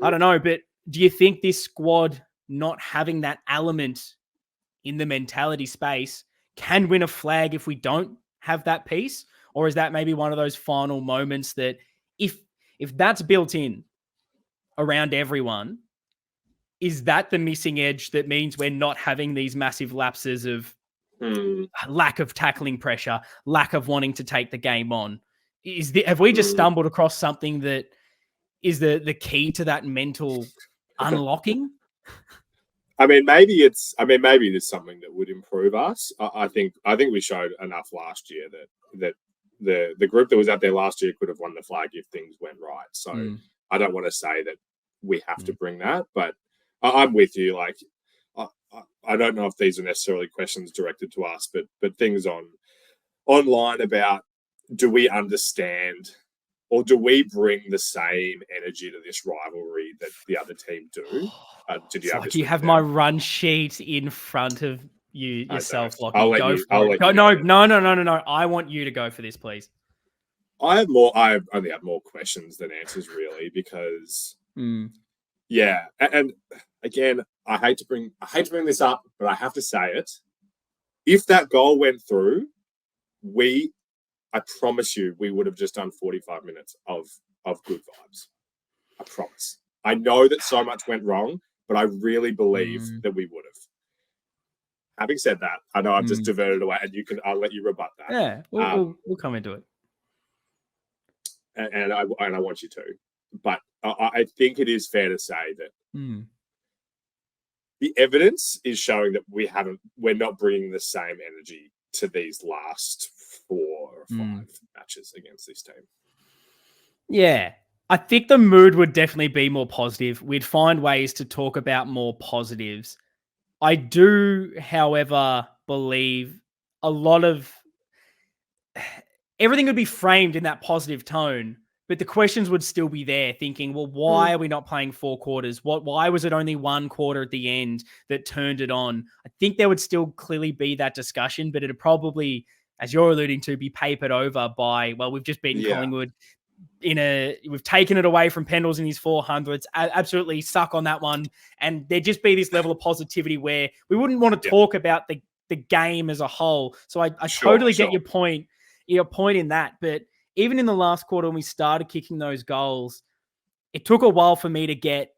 I don't know, but do you think this squad not having that element in the mentality space can win a flag if we don't have that piece? Or is that maybe one of those final moments that if that's built in around everyone, is that the missing edge that means we're not having these massive lapses of lack of tackling pressure, lack of wanting to take the game on? Have we just stumbled across something that is the key to that mental unlocking?
I mean, maybe it is something that would improve us. I think we showed enough last year that the group that was out there last year could have won the flag if things went right. So I don't want to say that we have to bring that, but I'm with you. Like, I don't know if these are necessarily questions directed to us, but things online about, do we understand or do we bring the same energy to this rivalry that the other team do? Did you
It's
have
like
this
you have
written
my
down?
run sheet in front of you yourself,
I'll
Lockie.
let
Go
you.
for it. Go,
go.
No. I want you to go for this, please.
I only have more questions than answers, really, because yeah, and again, I hate to bring this up, but I have to say it. If that goal went through, I promise you, we would have just done 45 minutes of good vibes. I promise. I know that so much went wrong, but I really believe that we would have. Having said that, I know I've just diverted away, and I'll let you rebut that.
Yeah, we'll come into it.
And I want you to, but I think it is fair to say that the evidence is showing that we're not bringing the same energy to these last 4 or 5 matches against this team.
Yeah, I think the mood would definitely be more positive. We'd find ways to talk about more positives. I do, however, believe a lot of everything would be framed in that positive tone, but the questions would still be there thinking, well, why are we not playing 4 quarters? Why was it only 1 quarter at the end that turned it on? I think there would still clearly be that discussion, but it'd probably, as you're alluding to, be papered over by, well, we've just beaten Collingwood we've taken it away from Pendles in his 400s, absolutely suck on that one. And there'd just be this level of positivity where we wouldn't want to talk about the game as a whole. So I totally get your point in that. But even in the last quarter, when we started kicking those goals, it took a while for me to get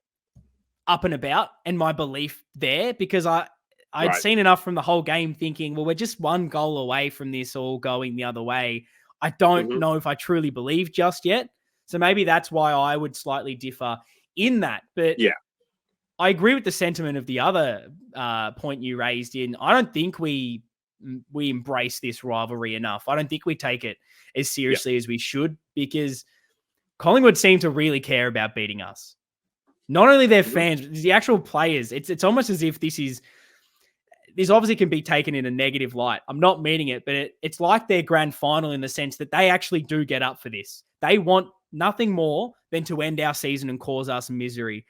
up and about and my belief there, because I'd seen enough from the whole game thinking, well, we're just 1 goal away from this all going the other way. I don't know if I truly believe just yet. So maybe that's why I would slightly differ in that. But
yeah,
I agree with the sentiment of the other point you raised in. I don't think we embrace this rivalry enough. I don't think we take it as seriously as we should, because Collingwood seem to really care about beating us. Not only their fans, but the actual players. It's almost as if this obviously can be taken in a negative light. I'm not meaning it, but it's like their grand final in the sense that they actually do get up for this. They want nothing more than to end our season and cause us misery.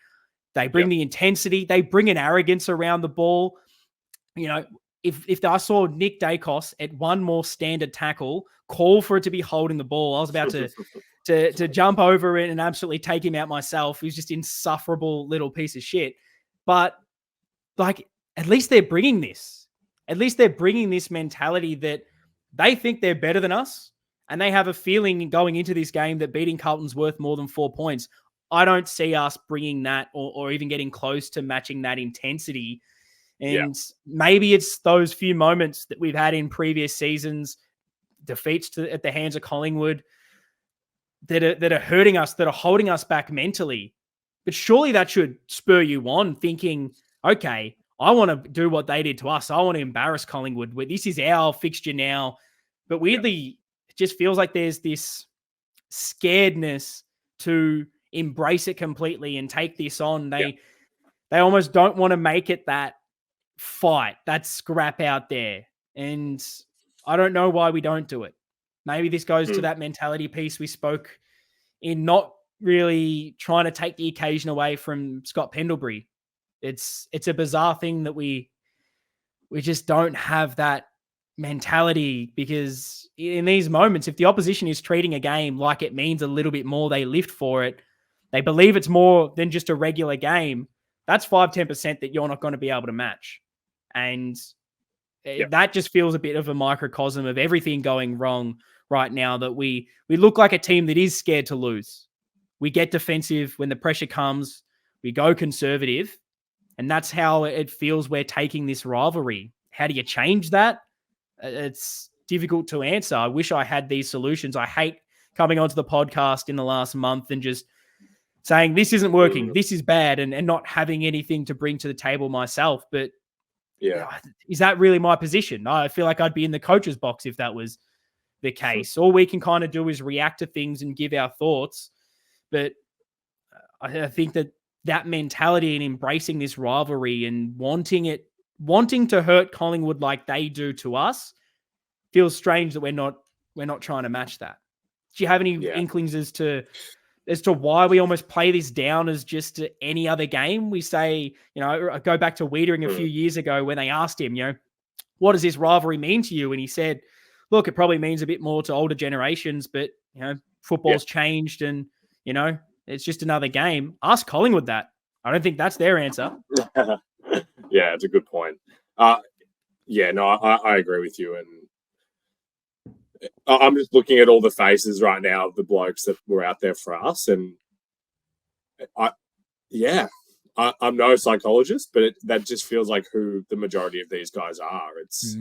They bring the intensity. They bring an arrogance around the ball. You know, if I saw Nick Dacos at one more standard tackle, call for it to be holding the ball, I was about to jump over it and absolutely take him out myself. He's just insufferable little piece of shit. But like, at least they're bringing this. At least they're bringing this mentality that they think they're better than us, and they have a feeling going into this game that beating Carlton's worth more than 4 points. I don't see us bringing that or even getting close to matching that intensity. And maybe it's those few moments that we've had in previous seasons, defeats at the hands of Collingwood, that are hurting us, that are holding us back mentally. But surely that should spur you on thinking, okay, I want to do what they did to us. I want to embarrass Collingwood. This is our fixture now. But weirdly, it just feels like there's this scaredness to embrace it completely and take this on. They almost don't want to make it that fight, that scrap out there. And I don't know why we don't do it. Maybe this goes to that mentality piece we spoke in, not really trying to take the occasion away from Scott Pendlebury. It's a bizarre thing that we just don't have that mentality, because in these moments, if the opposition is treating a game like it means a little bit more, they lift for it, they believe it's more than just a regular game, that's 5-10% that you're not going to be able to match. And that just feels a bit of a microcosm of everything going wrong right now, that we look like a team that is scared to lose. We get defensive when the pressure comes, we go conservative, and that's how it feels we're taking this rivalry. How do you change that? It's difficult to answer. I wish I had these solutions. I hate coming onto the podcast in the last month and just saying this isn't working, this is bad, and not having anything to bring to the table myself. But is that really my position? I feel like I'd be in the coach's box if that was the case. All we can kind of do is react to things and give our thoughts. But I think that mentality and embracing this rivalry and wanting to hurt Collingwood like they do to us feels strange that we're not trying to match that. Do you have any inklings as to why we almost play this down as just any other game? We say, I go back to Wiedering a few years ago when they asked him, what does this rivalry mean to you? And he said, look, it probably means a bit more to older generations, but, football's changed and, it's just another game. Ask Collingwood that. I don't think that's their answer.
Yeah, it's a good point. I agree with you. And I'm just looking at all the faces right now of the blokes that were out there for us. And I'm no psychologist, but that just feels like who the majority of these guys are. It's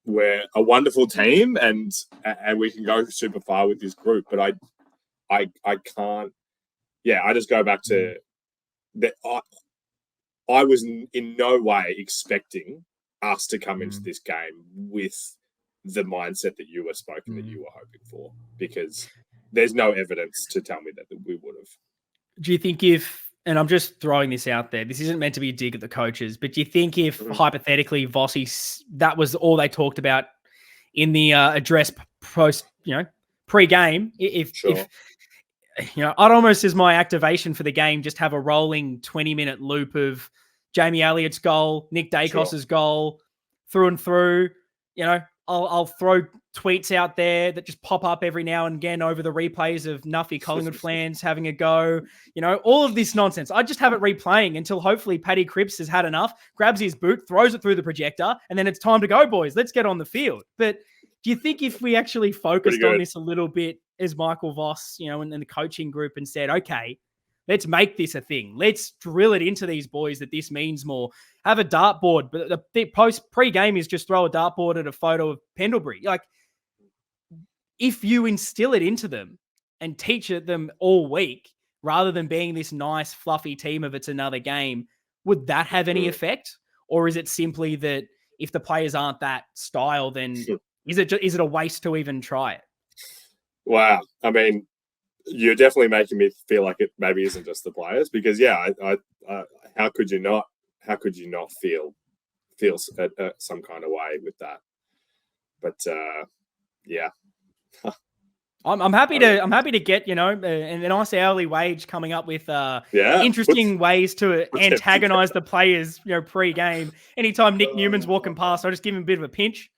we're a wonderful team and we can go super far with this group, but I can't. Yeah, I just go back to that. I was in no way expecting us to come into this game with the mindset that you were spoken that you were hoping for, because there's no evidence to tell me that we would have.
Do you think and I'm just throwing this out there, this isn't meant to be a dig at the coaches, but do you think if hypothetically Vossi, that was all they talked about in the address post, pre-game, if I'd almost, as my activation for the game, just have a rolling 20-minute loop of Jamie Elliott's goal, Nick Dacos's goal, through and through. I'll throw tweets out there that just pop up every now and again over the replays of Nuffy Collingwood fans having a go. All of this nonsense. I just have it replaying until hopefully Paddy Cripps has had enough, grabs his boot, throws it through the projector, and then it's time to go, boys. Let's get on the field. But do you think if we actually focused on this a little bit as Michael Voss, and the coaching group and said, okay, let's make this a thing. Let's drill it into these boys that this means more. Have a dartboard, but the pre-game is just throw a dartboard at a photo of Pendlebury. Like, if you instill it into them and teach it them all week, rather than being this nice, fluffy team of it's another game, would that have any effect? Or is it simply that if the players aren't that style, then is it a waste to even try it?
Wow. I mean, you're definitely making me feel like it maybe isn't just the players, because how could you not feel some kind of way with that? But
I'm happy to get a nice hourly wage coming up with interesting ways to antagonize the players pre-game. Anytime Nick Newman's walking past, I just give him a bit of a pinch,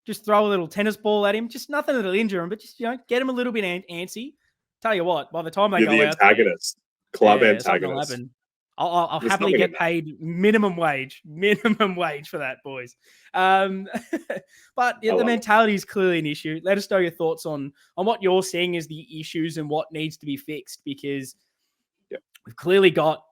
just throw a little tennis ball at him, just nothing that'll injure him, but just get him a little bit antsy. Tell you what, by the time they go out,
antagonist, club antagonist.
I'll happily get paid minimum wage for that, boys. But the mentality is clearly an issue. Let us know your thoughts on what you're seeing as the issues and what needs to be fixed, because we've clearly got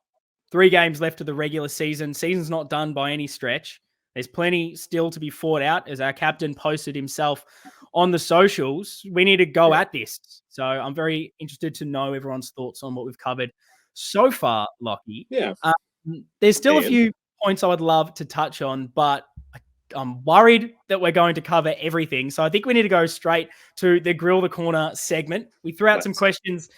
3 games left of the regular season. Season's not done by any stretch. There's plenty still to be fought out, as our captain posted himself on the socials. We need to go at this. So I'm very interested to know everyone's thoughts on what we've covered so far, Lockie.
Yeah.
There's still a few points I would love to touch on, but I'm worried that we're going to cover everything. So I think we need to go straight to the Grill the Corner segment. We threw out some questions.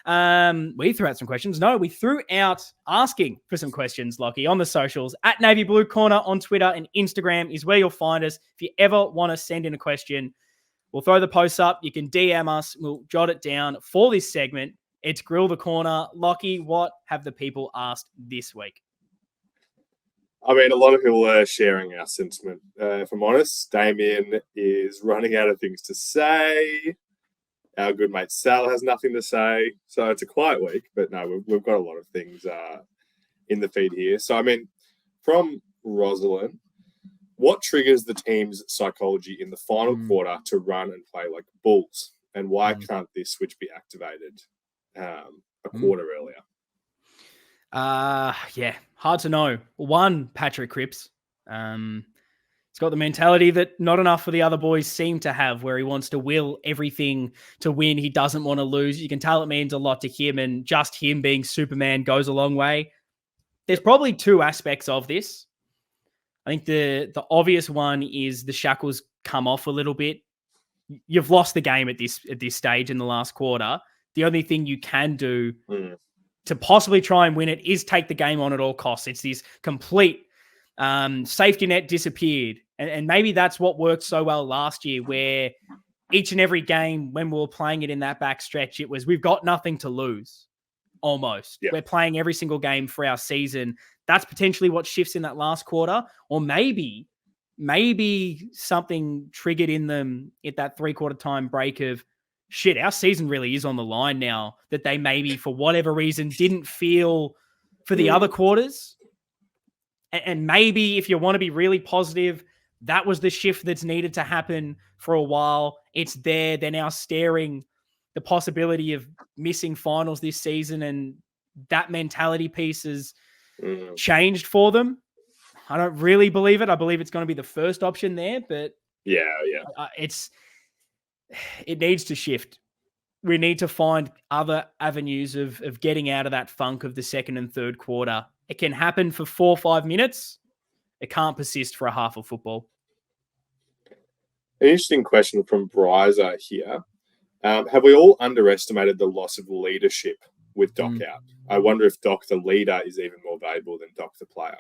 We threw out asking for some questions, Lockie, on the socials. At Navy Blue Corner on Twitter and Instagram is where you'll find us. If you ever want to send in a question, we'll throw the posts up. You can DM us. We'll jot it down for this segment. It's Grill the Corner. Lockie, what have the people asked this week?
I mean, a lot of people are sharing our sentiment. If I'm honest, Damien is running out of things to say. Our good mate Sal has nothing to say. So it's a quiet week, but no, we've got a lot of things in the feed here. So, I mean, from Rosalind, what triggers the team's psychology in the final quarter to run and play like bulls? And why can't this switch be activated a quarter earlier?
Hard to know. One, Patrick Cripps. It's He's got the mentality that not enough of the other boys seem to have, where he wants to will everything to win. He doesn't want to lose. You can tell it means a lot to him, and just him being Superman goes a long way. There's probably two aspects of this. I think the obvious one is the shackles come off a little bit. You've lost the game at this stage in the last quarter. The only thing you can do to possibly try and win it is take the game on at all costs. It's this complete safety net disappeared. And maybe that's what worked so well last year, where each and every game when we were playing it in that back stretch, it was, we've got nothing to lose, almost. Yeah. We're playing every single game for our season. That's potentially what shifts in that last quarter. Or maybe something triggered in them at that 3/4 time break of, shit, our season really is on the line now, that they maybe, for whatever reason, didn't feel for the other quarters. And maybe if you want to be really positive, that was the shift that's needed to happen for a while. It's there. They're now staring the possibility of missing finals this season, and that mentality piece has changed for them. I don't really believe it. I believe it's going to be the first option there, but
yeah,
it needs to shift. We need to find other avenues of getting out of that funk of the second and third quarter. It can happen for 4 or 5 minutes. It can't persist for a half of football.
An interesting question from Bryza here. Have we all underestimated the loss of leadership with Doc out? I wonder if Doc the leader is even more valuable than Doc the player.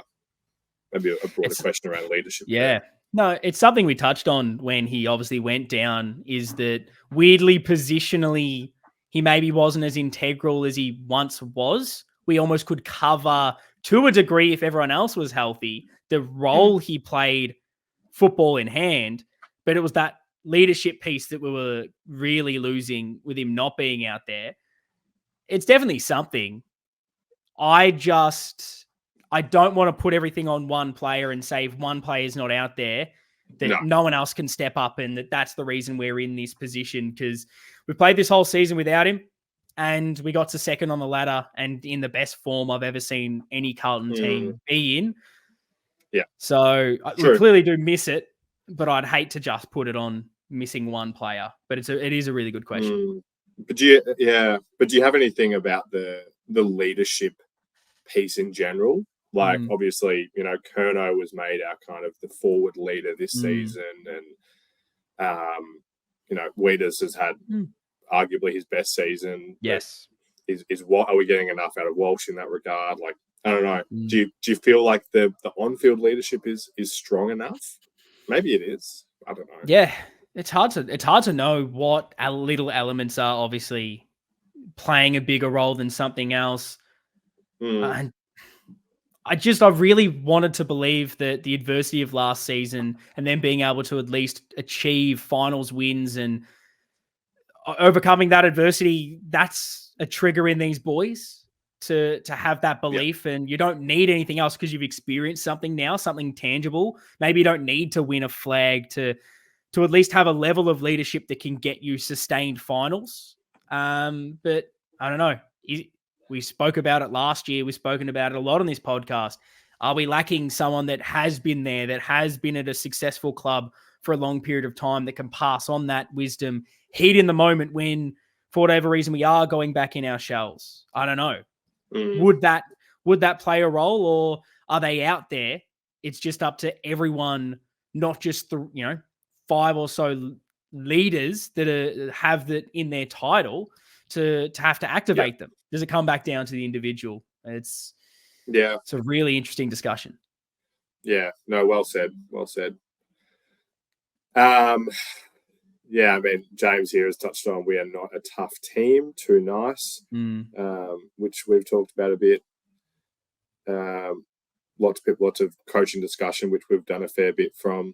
Maybe a broader question around leadership.
Yeah. No, it's something we touched on when he obviously went down, is that weirdly, positionally, he maybe wasn't as integral as he once was. We almost could cover, to a degree, if everyone else was healthy, the role he played, football in hand, but it was that leadership piece that we were really losing with him not being out there. It's definitely something. I don't want to put everything on one player and say if one player is not out there, that no one else can step up, and that's the reason we're in this position, because we played this whole season without him and we got to second on the ladder and in the best form I've ever seen any Carlton team be in.
Yeah.
So we clearly do miss it, but I'd hate to just put it on missing one player. But it is a really good question.
But do you have anything about the leadership piece in general? Like, obviously, Kerno was made our kind of the forward leader this season, and Wieders has had arguably his best season.
Yes.
Is what are we getting enough out of Walsh in that regard? Like, I don't know. Do you feel like the on-field leadership is strong enough? Maybe it is. I don't know.
Yeah, it's hard to know what little elements are obviously playing a bigger role than something else. And I really wanted to believe that the adversity of last season and then being able to at least achieve finals wins and overcoming that adversity, that's a trigger in these boys to have that belief. And you don't need anything else because you've experienced something now, something tangible. Maybe you don't need to win a flag to at least have a level of leadership that can get you sustained finals. But I don't know. We spoke about it last year. We've spoken about it a lot on this podcast. Are we lacking someone that has been there, that has been at a successful club for a long period of time, that can pass on that wisdom, heat in the moment when, for whatever reason, we are going back in our shells? I don't know. Would that play a role, or are they out there? It's just up to everyone, not just the 5 or so leaders that have that in their title to have to activate them. Does it come back down to the individual? It's a really interesting discussion.
Yeah, no, well said. I mean, James here has touched on, we are not a tough team, too nice, which we've talked about a bit. Lots of coaching discussion, which we've done a fair bit from.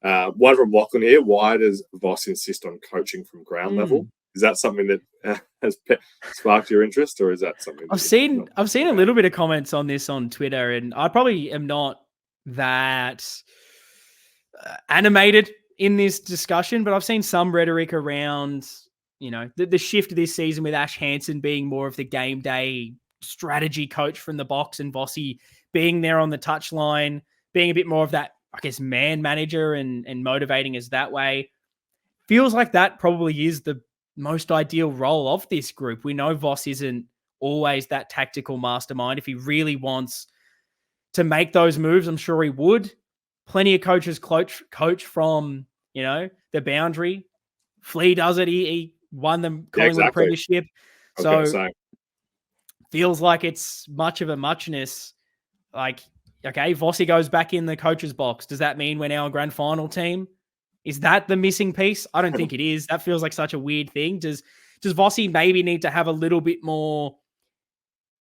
One from Lachlan here: why does Voss insist on coaching from ground level? Is that something that has sparked your interest, or is that something that
I've seen a little bit of comments on this on Twitter, and I probably am not that animated in this discussion, but I've seen some rhetoric around, the shift this season with Ash Hansen being more of the game day strategy coach from the box and Vossi being there on the touchline, being a bit more of that I guess, man manager and motivating us that way. Feels like that probably is the most ideal role of this group. We know Voss isn't always that tactical mastermind. If he really wants to make those moves, I'm sure he would. Plenty of coaches coach from, the boundary. Flea does it. He won the Collingwood apprenticeship. So feels like it's much of a muchness. Like, okay, Vossi goes back in the coach's box. Does that mean we're now a grand final team? Is that the missing piece? I don't think it is. That feels like such a weird thing. Does Vossi maybe need to have a little bit more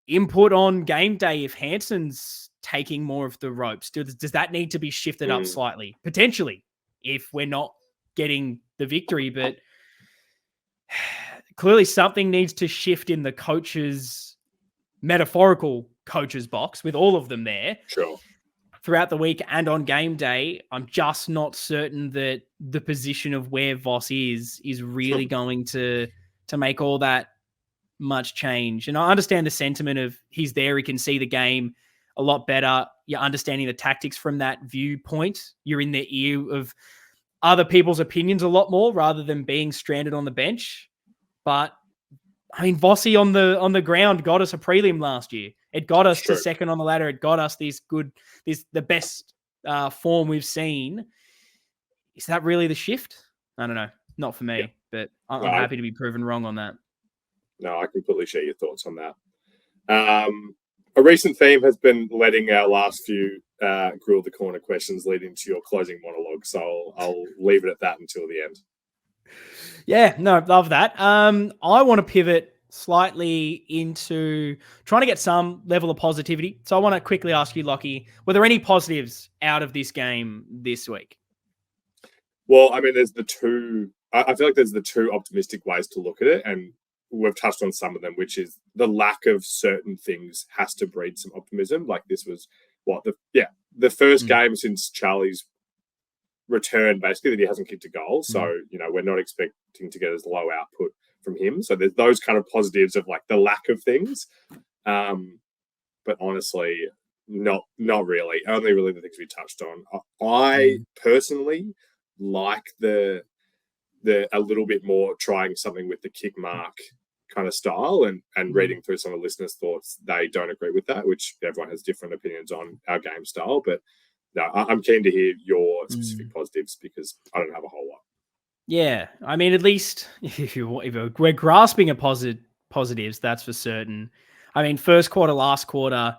input on game day if Hansen's taking more of the ropes? Does that need to be shifted up slightly? Potentially, if we're not getting the victory. But clearly something needs to shift in the coach's metaphorical coach's box with all of them there.
Sure.
Throughout the week and on game day. I'm just not certain that the position of where Voss is really going to make all that much change. And I understand the sentiment of he's there, he can see the game a lot better. You're understanding the tactics from that viewpoint. You're in the ear of other people's opinions a lot more rather than being stranded on the bench. But I mean, Vossi on the ground got us a prelim last year. It got us to second on the ladder. It got us the best form we've seen. Is that really the shift? I don't know. Not for me, but I'm happy to be proven wrong on that.
No, I completely share your thoughts on that. A recent theme has been letting our last few Grill the Corner questions lead into your closing monologue. So I'll leave it at that until the end.
Yeah, no, love that. I want to pivot slightly into trying to get some level of positivity. So I want to quickly ask you, Lockie, were there any positives out of this game this week?
Well, I mean, I feel like there's the two optimistic ways to look at it, and we've touched on some of them, which is the lack of certain things has to breed some optimism. Like this was the first game since Charlie's return, basically, that he hasn't kicked a goal. So, we're not expecting to get as low output from him. So there's those kind of positives of like the lack of things. But honestly, not really. Only really the things we touched on. I personally like the a little bit more trying something with the kick mark kind of style, and reading through some of the listeners' thoughts, they don't agree with that, which everyone has different opinions on our game style. But no, I'm keen to hear your specific positives because I don't have a whole lot.
Yeah, I mean, at least if we're grasping at positives, that's for certain. I mean, first quarter, last quarter,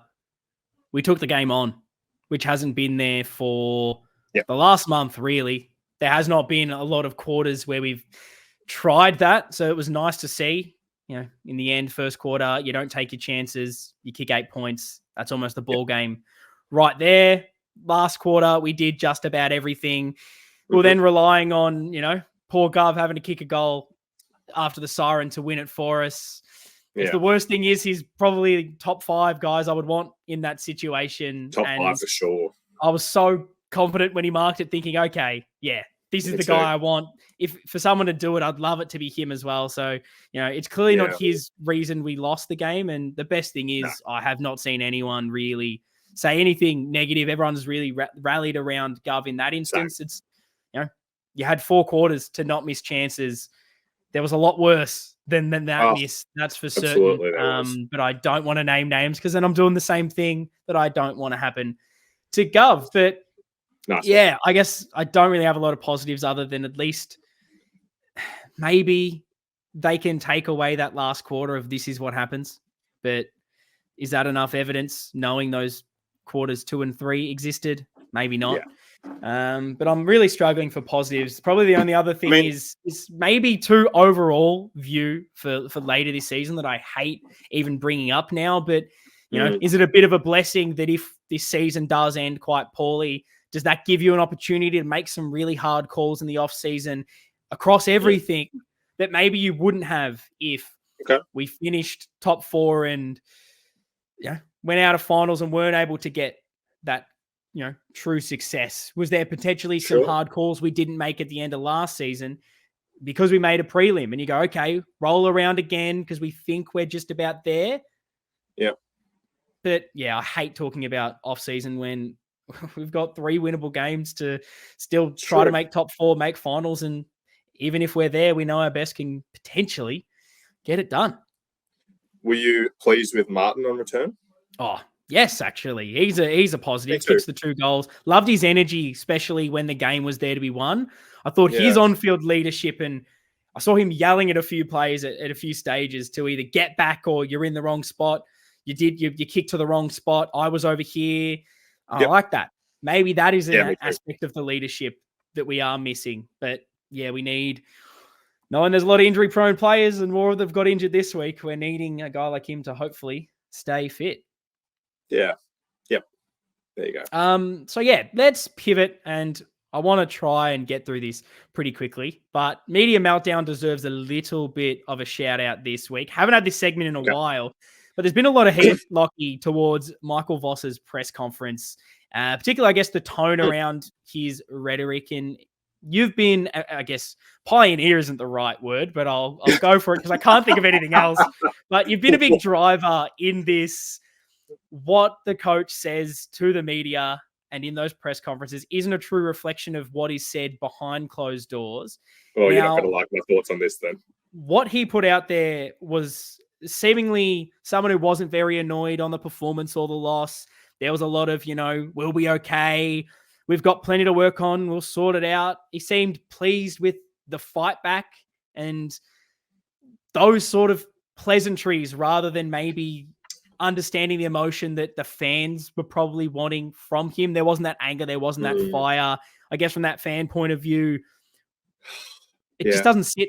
we took the game on, which hasn't been there for the last month, really. There has not been a lot of quarters where we've tried that, so it was nice to see. In the end, first quarter, you don't take your chances, you kick 8 points. That's almost the ball game right there. Last quarter, we did just about everything. We were then relying on, poor Gov having to kick a goal after the siren to win it for us. Yeah. If the worst thing is, he's probably top 5 guys I would want in that situation.
Top 5 for sure.
I was so confident when he marked it, thinking, okay, this is the guy I want. If for someone to do it, I'd love it to be him as well. So, it's clearly not his reason we lost the game. And the best thing is I have not seen anyone really say anything negative. Everyone's really rallied around Gov in that instance. Same. It's, you had 4 quarters to not miss chances. There was a lot worse than that miss. That's for certain. But I don't want to name names because then I'm doing the same thing that I don't want to happen to Gov. But I guess I don't really have a lot of positives other than at least maybe they can take away that last quarter of this is what happens. But is that enough evidence knowing those quarters 2 and 3 existed? Maybe not. Yeah. But I'm really struggling for positives. Probably the only other thing is maybe too overall view for later this season that I hate even bringing up now. But, is it a bit of a blessing that if this season does end quite poorly, does that give you an opportunity to make some really hard calls in the off season across everything that maybe you wouldn't have if we finished top 4 and went out of finals and weren't able to get that, true success? Was there potentially some hard calls we didn't make at the end of last season because we made a prelim and you go, okay, roll around again because we think we're just about there?
Yeah.
But I hate talking about off season when we've got 3 winnable games to still try to make top 4, make finals. And even if we're there, we know our best can potentially get it done.
Were you pleased with Martin on return?
Oh, yes, actually. He's a positive. Kicks the 2 goals. Loved his energy, especially when the game was there to be won. I thought his on-field leadership, and I saw him yelling at a few players at a few stages to either get back or you're in the wrong spot. You kicked to the wrong spot. I was over here. I like that. Maybe that is an aspect of the leadership that we are missing. But yeah, we need, knowing there's a lot of injury prone players and more of them got injured this week, we're needing a guy like him to hopefully stay fit.
Yeah. Yep. There you go.
So yeah, let's pivot, and I want to try and get through this pretty quickly, but Media Meltdown deserves a little bit of a shout out this week. Haven't had this segment in a while, but there's been a lot of heat, Lockie, towards Michael Voss's press conference, particularly, I guess, the tone around his rhetoric. And you've been, I guess, pioneer isn't the right word, but I'll go for it because I can't think of anything else. But you've been a big driver in this. What the coach says to the media and in those press conferences isn't a true reflection of what is said behind closed doors.
Well, you're not going to like my thoughts on this then.
What he put out there was seemingly someone who wasn't very annoyed on the performance or the loss. There was a lot of, we'll be okay. We've got plenty to work on. We'll sort it out. He seemed pleased with the fight back and those sort of pleasantries rather than maybe understanding the emotion that the fans were probably wanting from him. There wasn't that anger. There wasn't that fire. I guess from that fan point of view, it just doesn't sit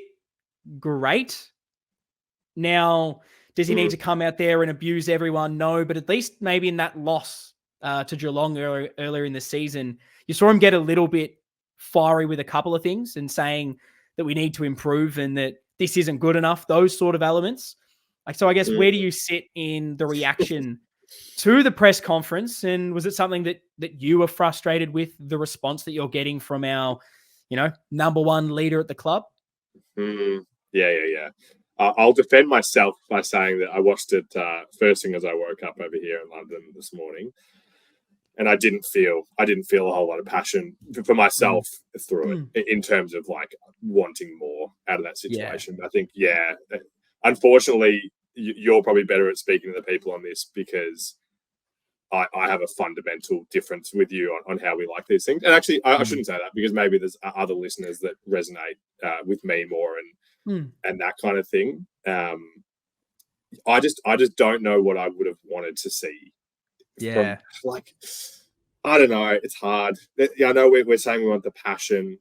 great. Now, does he need to come out there and abuse everyone? No, but at least maybe in that loss to Geelong earlier in the season, you saw him get a little bit fiery with a couple of things and saying that we need to improve and that this isn't good enough, those sort of elements. So I guess where do you sit in the reaction to the press conference? And was it something that you were frustrated with the response that you're getting from our, number one leader at the club?
Yeah. I'll defend myself by saying that I watched it first thing as I woke up over here in London this morning, and I didn't feel a whole lot of passion for myself through it in terms of like wanting more out of that situation. I think, unfortunately, you're probably better at speaking to the people on this because I have a fundamental difference with you on how we like these things. And actually, I shouldn't say that because maybe there's other listeners that resonate with me more and that kind of thing. I just don't know what I would have wanted to see.
Yeah.
I don't know. It's hard. I know we're saying we want the passion.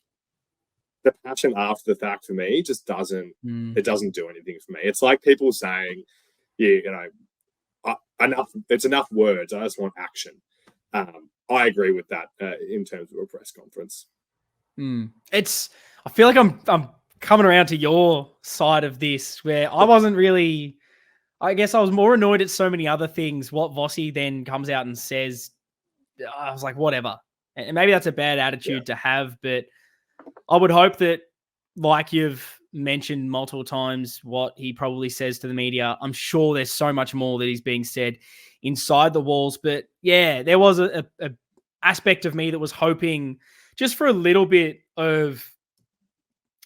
The passion after the fact for me just doesn't. It doesn't do anything for me. It's like people saying, enough. It's enough words. I just want action. I agree with that in terms of a press conference.
I feel like I'm coming around to your side of this, where I wasn't really. I guess I was more annoyed at so many other things. What Vossi then comes out and says, I was like, whatever. And maybe that's a bad attitude to have, but I would hope that, like you've mentioned multiple times, what he probably says to the media, I'm sure there's so much more that is being said inside the walls. But yeah, there was a aspect of me that was hoping just for a little bit of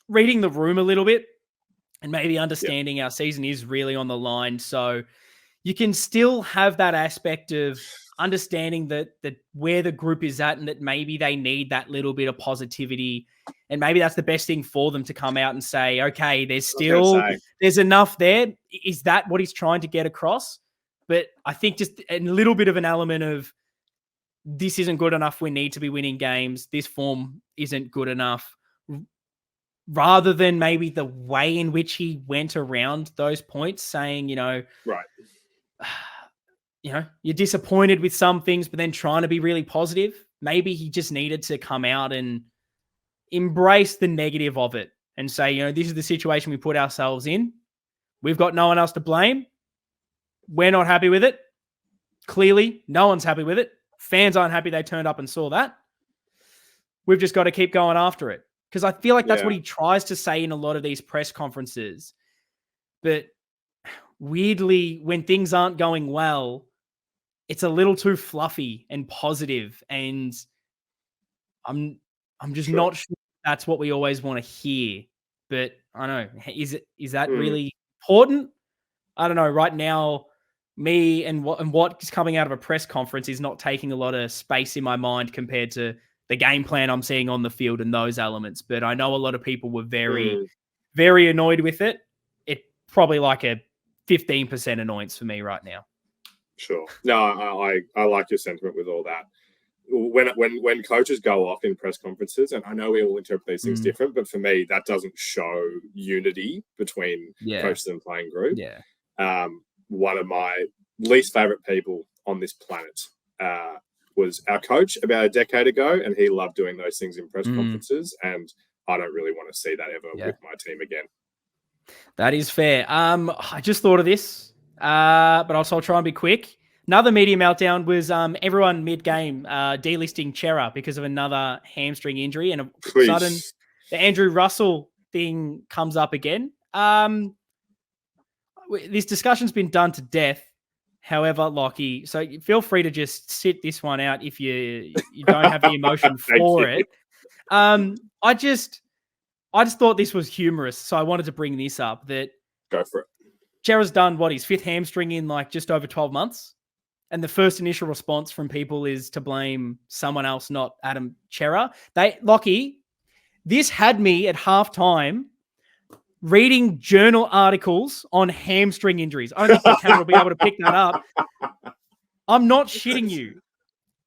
reading the room a little bit and maybe understanding our season is really on the line. So you can still have that aspect of understanding that where the group is at and that maybe they need that little bit of positivity. And maybe that's the best thing for them to come out and say, okay, there's enough there. Is that what he's trying to get across? But I think just a little bit of an element of this isn't good enough. We need to be winning games. This form isn't good enough. Rather than maybe the way in which he went around those points saying,
right.
You're disappointed with some things, but then trying to be really positive. Maybe he just needed to come out and embrace the negative of it and say, this is the situation we put ourselves in. We've got no one else to blame. We're not happy with it. Clearly, no one's happy with it. Fans aren't happy they turned up and saw that. We've just got to keep going after it. Because I feel like that's what he tries to say in a lot of these press conferences. But weirdly, when things aren't going well, it's a little too fluffy and positive, and I'm just not sure that's what we always want to hear. But I don't know. Is that really important? I don't know. Right now, me and what's coming out of a press conference is not taking a lot of space in my mind compared to the game plan I'm seeing on the field and those elements. But I know a lot of people were very, very annoyed with it. It probably like a 15% annoyance for me right now.
Sure. No, I like your sentiment with all that. When coaches go off in press conferences, and I know we all interpret these things different, but for me, that doesn't show unity between coaches and playing group.
Yeah.
One of my least favorite people on this planet was our coach about a decade ago, and he loved doing those things in press conferences, and I don't really want to see that ever with my team again.
That is fair. I just thought of this, but also I'll try and be quick. Another media meltdown was everyone mid-game delisting Chera because of another hamstring injury, and sudden the Andrew Russell thing comes up again. This discussion's been done to death. However, Lockie, so feel free to just sit this one out if you don't have the emotion for it. I just thought this was humorous, so I wanted to bring this up. That
go for it.
Chera's done his fifth hamstring in like just over 12 months. And the first initial response from people is to blame someone else, not Adam Chera. Lockie, this had me at halftime reading journal articles on hamstring injuries. I don't think the camera will be able to pick that up. I'm not shitting you.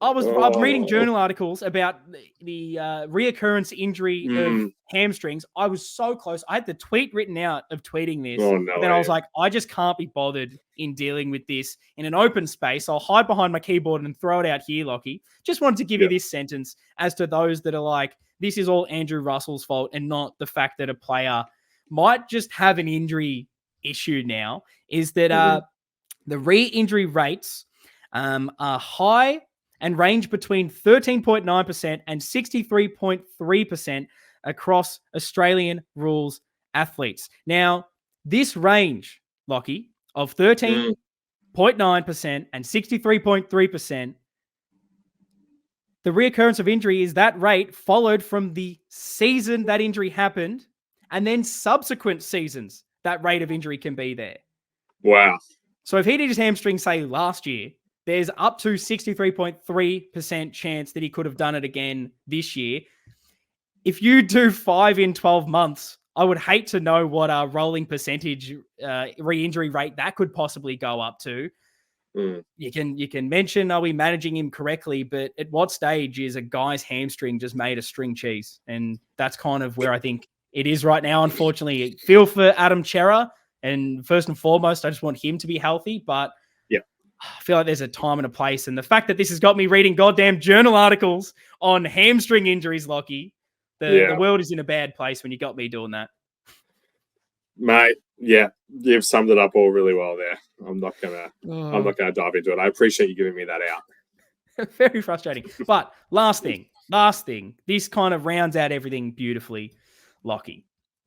I'm reading journal articles about the reoccurrence injury of hamstrings. I was so close. I had the tweet written out of tweeting this. Then I was like, I just can't be bothered in dealing with this in an open space. I'll hide behind my keyboard and throw it out here, Lockie. Just wanted to give you this sentence as to those that are like, this is all Andrew Russell's fault and not the fact that a player might just have an injury issue now, is that the re-injury rates are high and range between 13.9% and 63.3% across Australian rules athletes. Now, this range, Lockie, of 13.9% and 63.3%, the reoccurrence of injury is that rate followed from the season that injury happened, and then subsequent seasons, that rate of injury can be there.
Wow.
So if he did his hamstring, say, last year, there's up to 63.3% chance that he could have done it again this year. If you do 5 in 12 months, I would hate to know what a rolling percentage re-injury rate that could possibly go up to. You can mention, are we managing him correctly? But at what stage is a guy's hamstring just made a string cheese? And that's kind of where I think it is right now, unfortunately. Feel for Adam Chera. And first and foremost, I just want him to be healthy. But I feel like there's a time and a place. And the fact that this has got me reading goddamn journal articles on hamstring injuries, Lockie, the world is in a bad place when you got me doing that.
Mate, you've summed it up all really well there. I'm not gonna dive into it. I appreciate you giving me that out.
Very frustrating. But last thing. This kind of rounds out everything beautifully, Lockie.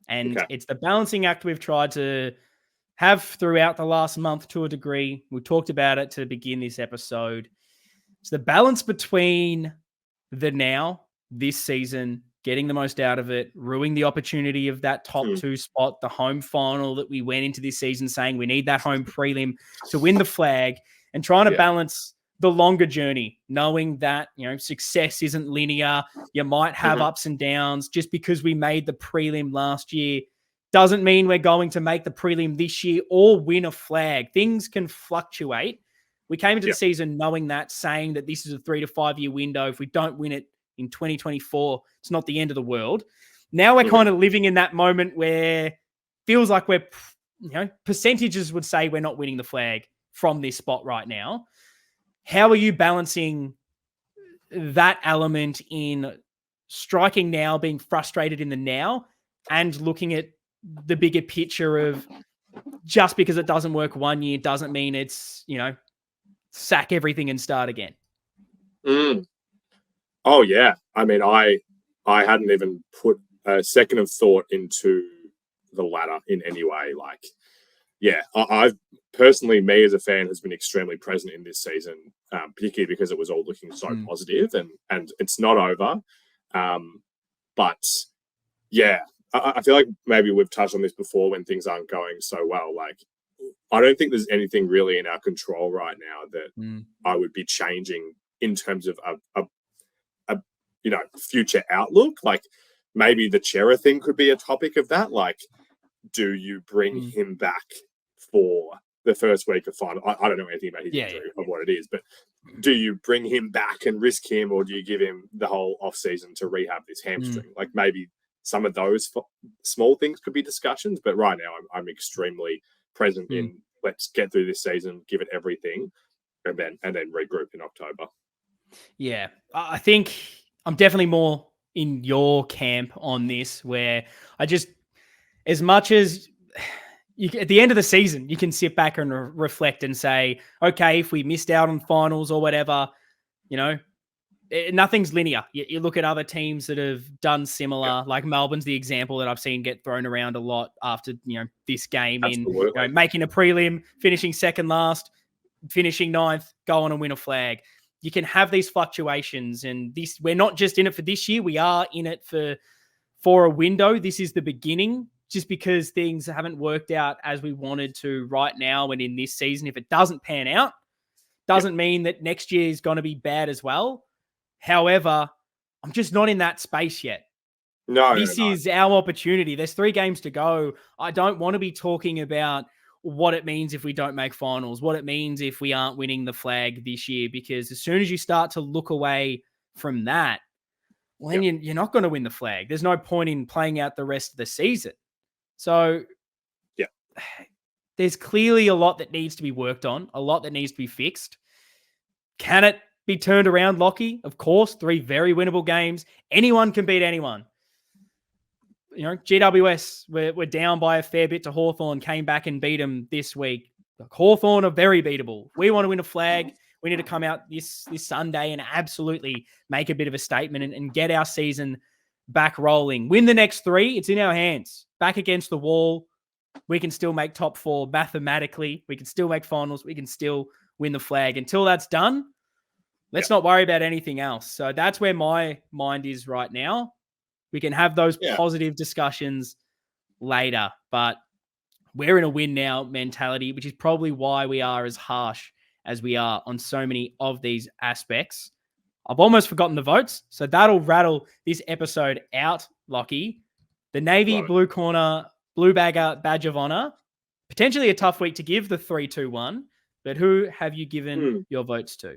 And it's the balancing act we've tried to have throughout the last month to a degree. We talked about it to begin this episode. It's the balance between the now, this season, getting the most out of it, ruining the opportunity of that top 2 spot, the home final that we went into this season saying we need that home prelim to win the flag, and trying to balance the longer journey, knowing that, success isn't linear. You might have ups and downs. Just because we made the prelim last year doesn't mean we're going to make the prelim this year or win a flag. Things can fluctuate. We came into the season knowing that, saying that this is a 3 to 5 year window. If we don't win it in 2024, it's not the end of the world. Now we're kind of living in that moment where feels like we're, percentages would say we're not winning the flag from this spot right now. How are you balancing that element in striking now, being frustrated in the now, and looking at the bigger picture of just because it doesn't work one year doesn't mean it's, sack everything and start again?
Oh, yeah. I mean, I hadn't even put a second of thought into the latter in any way. Like, yeah, I've personally, me as a fan, has been extremely present in this season, particularly because it was all looking so positive, and it's not over. But yeah, I feel like maybe we've touched on this before when things aren't going so well. Like, I don't think there's anything really in our control right now that I would be changing in terms of a future outlook. Like, maybe the Chera thing could be a topic of that. Like, do you bring him back for the first week of final? I don't know anything about his injury of what it is, but do you bring him back and risk him, or do you give him the whole off season to rehab this hamstring? Like, maybe some of those small things could be discussions, but right now I'm extremely present in let's get through this season, give it everything, and then regroup in October.
Yeah, I think I'm definitely more in your camp on this, where I just, as much as at the end of the season, you can sit back and reflect and say, okay, if we missed out on finals or whatever, nothing's linear. You look at other teams that have done similar, like Melbourne's the example that I've seen get thrown around a lot after, this game.
Absolutely.
In making a prelim, finishing second last, finishing ninth, go on and win a flag. You can have these fluctuations, and we're not just in it for this year. We are in it for a window. This is the beginning, just because things haven't worked out as we wanted to right now and in this season. If it doesn't pan out, doesn't mean that next year is going to be bad as well. However, I'm just not in that space yet. This is our opportunity. There's 3 games to go. I don't want to be talking about what it means if we don't make finals, what it means if we aren't winning the flag this year, because as soon as you start to look away from that, well, then you're not going to win the flag. There's no point in playing out the rest of the season. So there's clearly a lot that needs to be worked on, a lot that needs to be fixed. Can it be turned around, Lockie? Of course, 3 very winnable games. Anyone can beat anyone. GWS, we're down by a fair bit to Hawthorn, came back and beat them this week. Hawthorn are very beatable. We want to win a flag. We need to come out this Sunday and absolutely make a bit of a statement and get our season back rolling. Win the next 3. It's in our hands. Back against the wall. We can still make top 4 mathematically. We can still make finals. We can still win the flag. Until that's done, let's not worry about anything else. So that's where my mind is right now. We can have those positive discussions later, but we're in a win now mentality, which is probably why we are as harsh as we are on so many of these aspects. I've almost forgotten the votes, so that'll rattle this episode out, Lockie. The Navy Blue Corner, Blue Bagger Badge of Honor. Potentially a tough week to give the 3-2-1, but who have you given your votes to?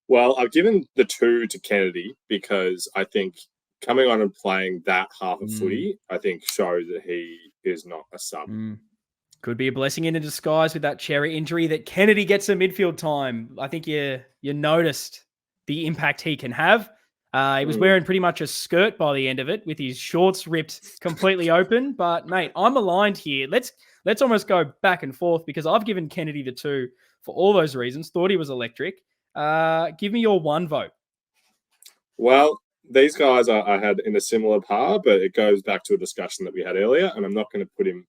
Well, I've given the 2 to Kennedy because I think coming on and playing that half of footy, I think shows that he is not a sub.
Could be a blessing in a disguise with that Cherry injury that Kennedy gets some midfield time. I think you noticed the impact he can have. He was wearing pretty much a skirt by the end of it with his shorts ripped completely open. But, mate, I'm aligned here. Let's almost go back and forth because I've given Kennedy the 2 for all those reasons. Thought he was electric. Give me your 1 vote.
Well, these guys I had in a similar par, but it goes back to a discussion that we had earlier, and I'm not going to put him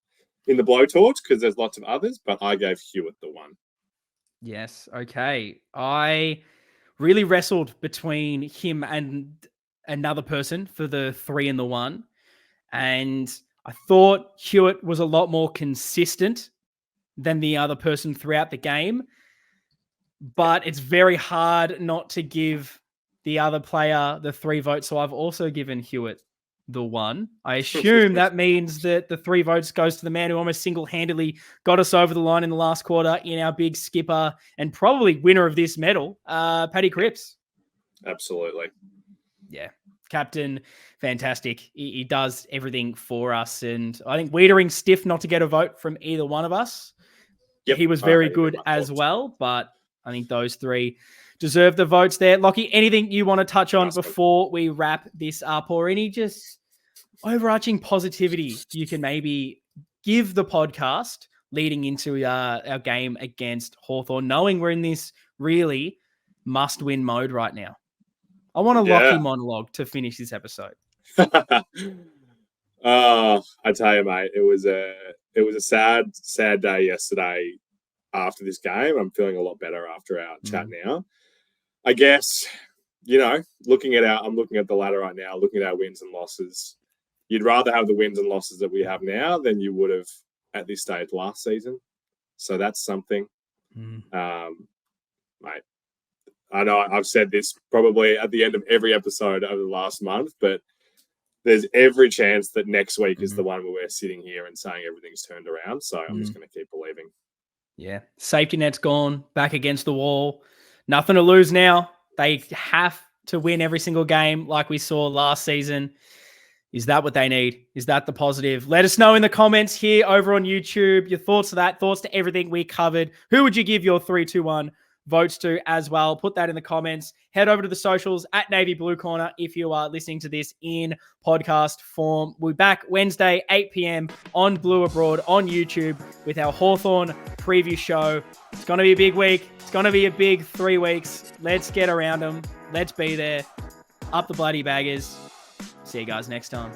in the blowtorch because there's lots of others, but I gave Hewitt the 1.
Yes, okay. I really wrestled between him and another person for the 3 and the 1, and I thought Hewitt was a lot more consistent than the other person throughout the game, but it's very hard not to give the other player the 3 votes. So I've also given Hewitt the 1. I assume that means that the 3 votes goes to the man who almost single-handedly got us over the line in the last quarter in our big skipper and probably winner of this medal, Paddy Cripps.
Absolutely.
Yeah. Captain, fantastic. He does everything for us. And I think Wiedering's stiff not to get a vote from either one of us. Yep. He was very good as well, but I think those 3 deserve the votes there. Lockie, anything you want to touch on before we wrap this up, or any just overarching positivity you can maybe give the podcast leading into our game against Hawthorn, knowing we're in this really must-win mode right now? I want a Lockie monologue to finish this episode.
I tell you, mate, it was a sad day yesterday after this game. I'm feeling a lot better after our chat now. I guess, I'm looking at the ladder right now, looking at our wins and losses. You'd rather have the wins and losses that we have now than you would have at this stage last season. So that's something. Mate, I know I've said this probably at the end of every episode over the last month, but there's every chance that next week is the one where we're sitting here and saying everything's turned around. So I'm just going to keep believing.
Yeah. Safety net's gone, back against the wall. Nothing to lose now. They have to win every single game like we saw last season. Is that what they need? Is that the positive? Let us know in the comments here over on YouTube. Your thoughts to that, thoughts to everything we covered. Who would you give your 3-2-1 votes to as well? Put that in the comments. Head over to the socials at Navy Blue Corner if you are listening to this in podcast form. We'll be back Wednesday, 8 p.m. on Blue Abroad on YouTube with our Hawthorn preview show. It's going to be a big week. It's going to be a big 3 weeks. Let's get around them. Let's be there. Up the bloody baggers. See you guys next time.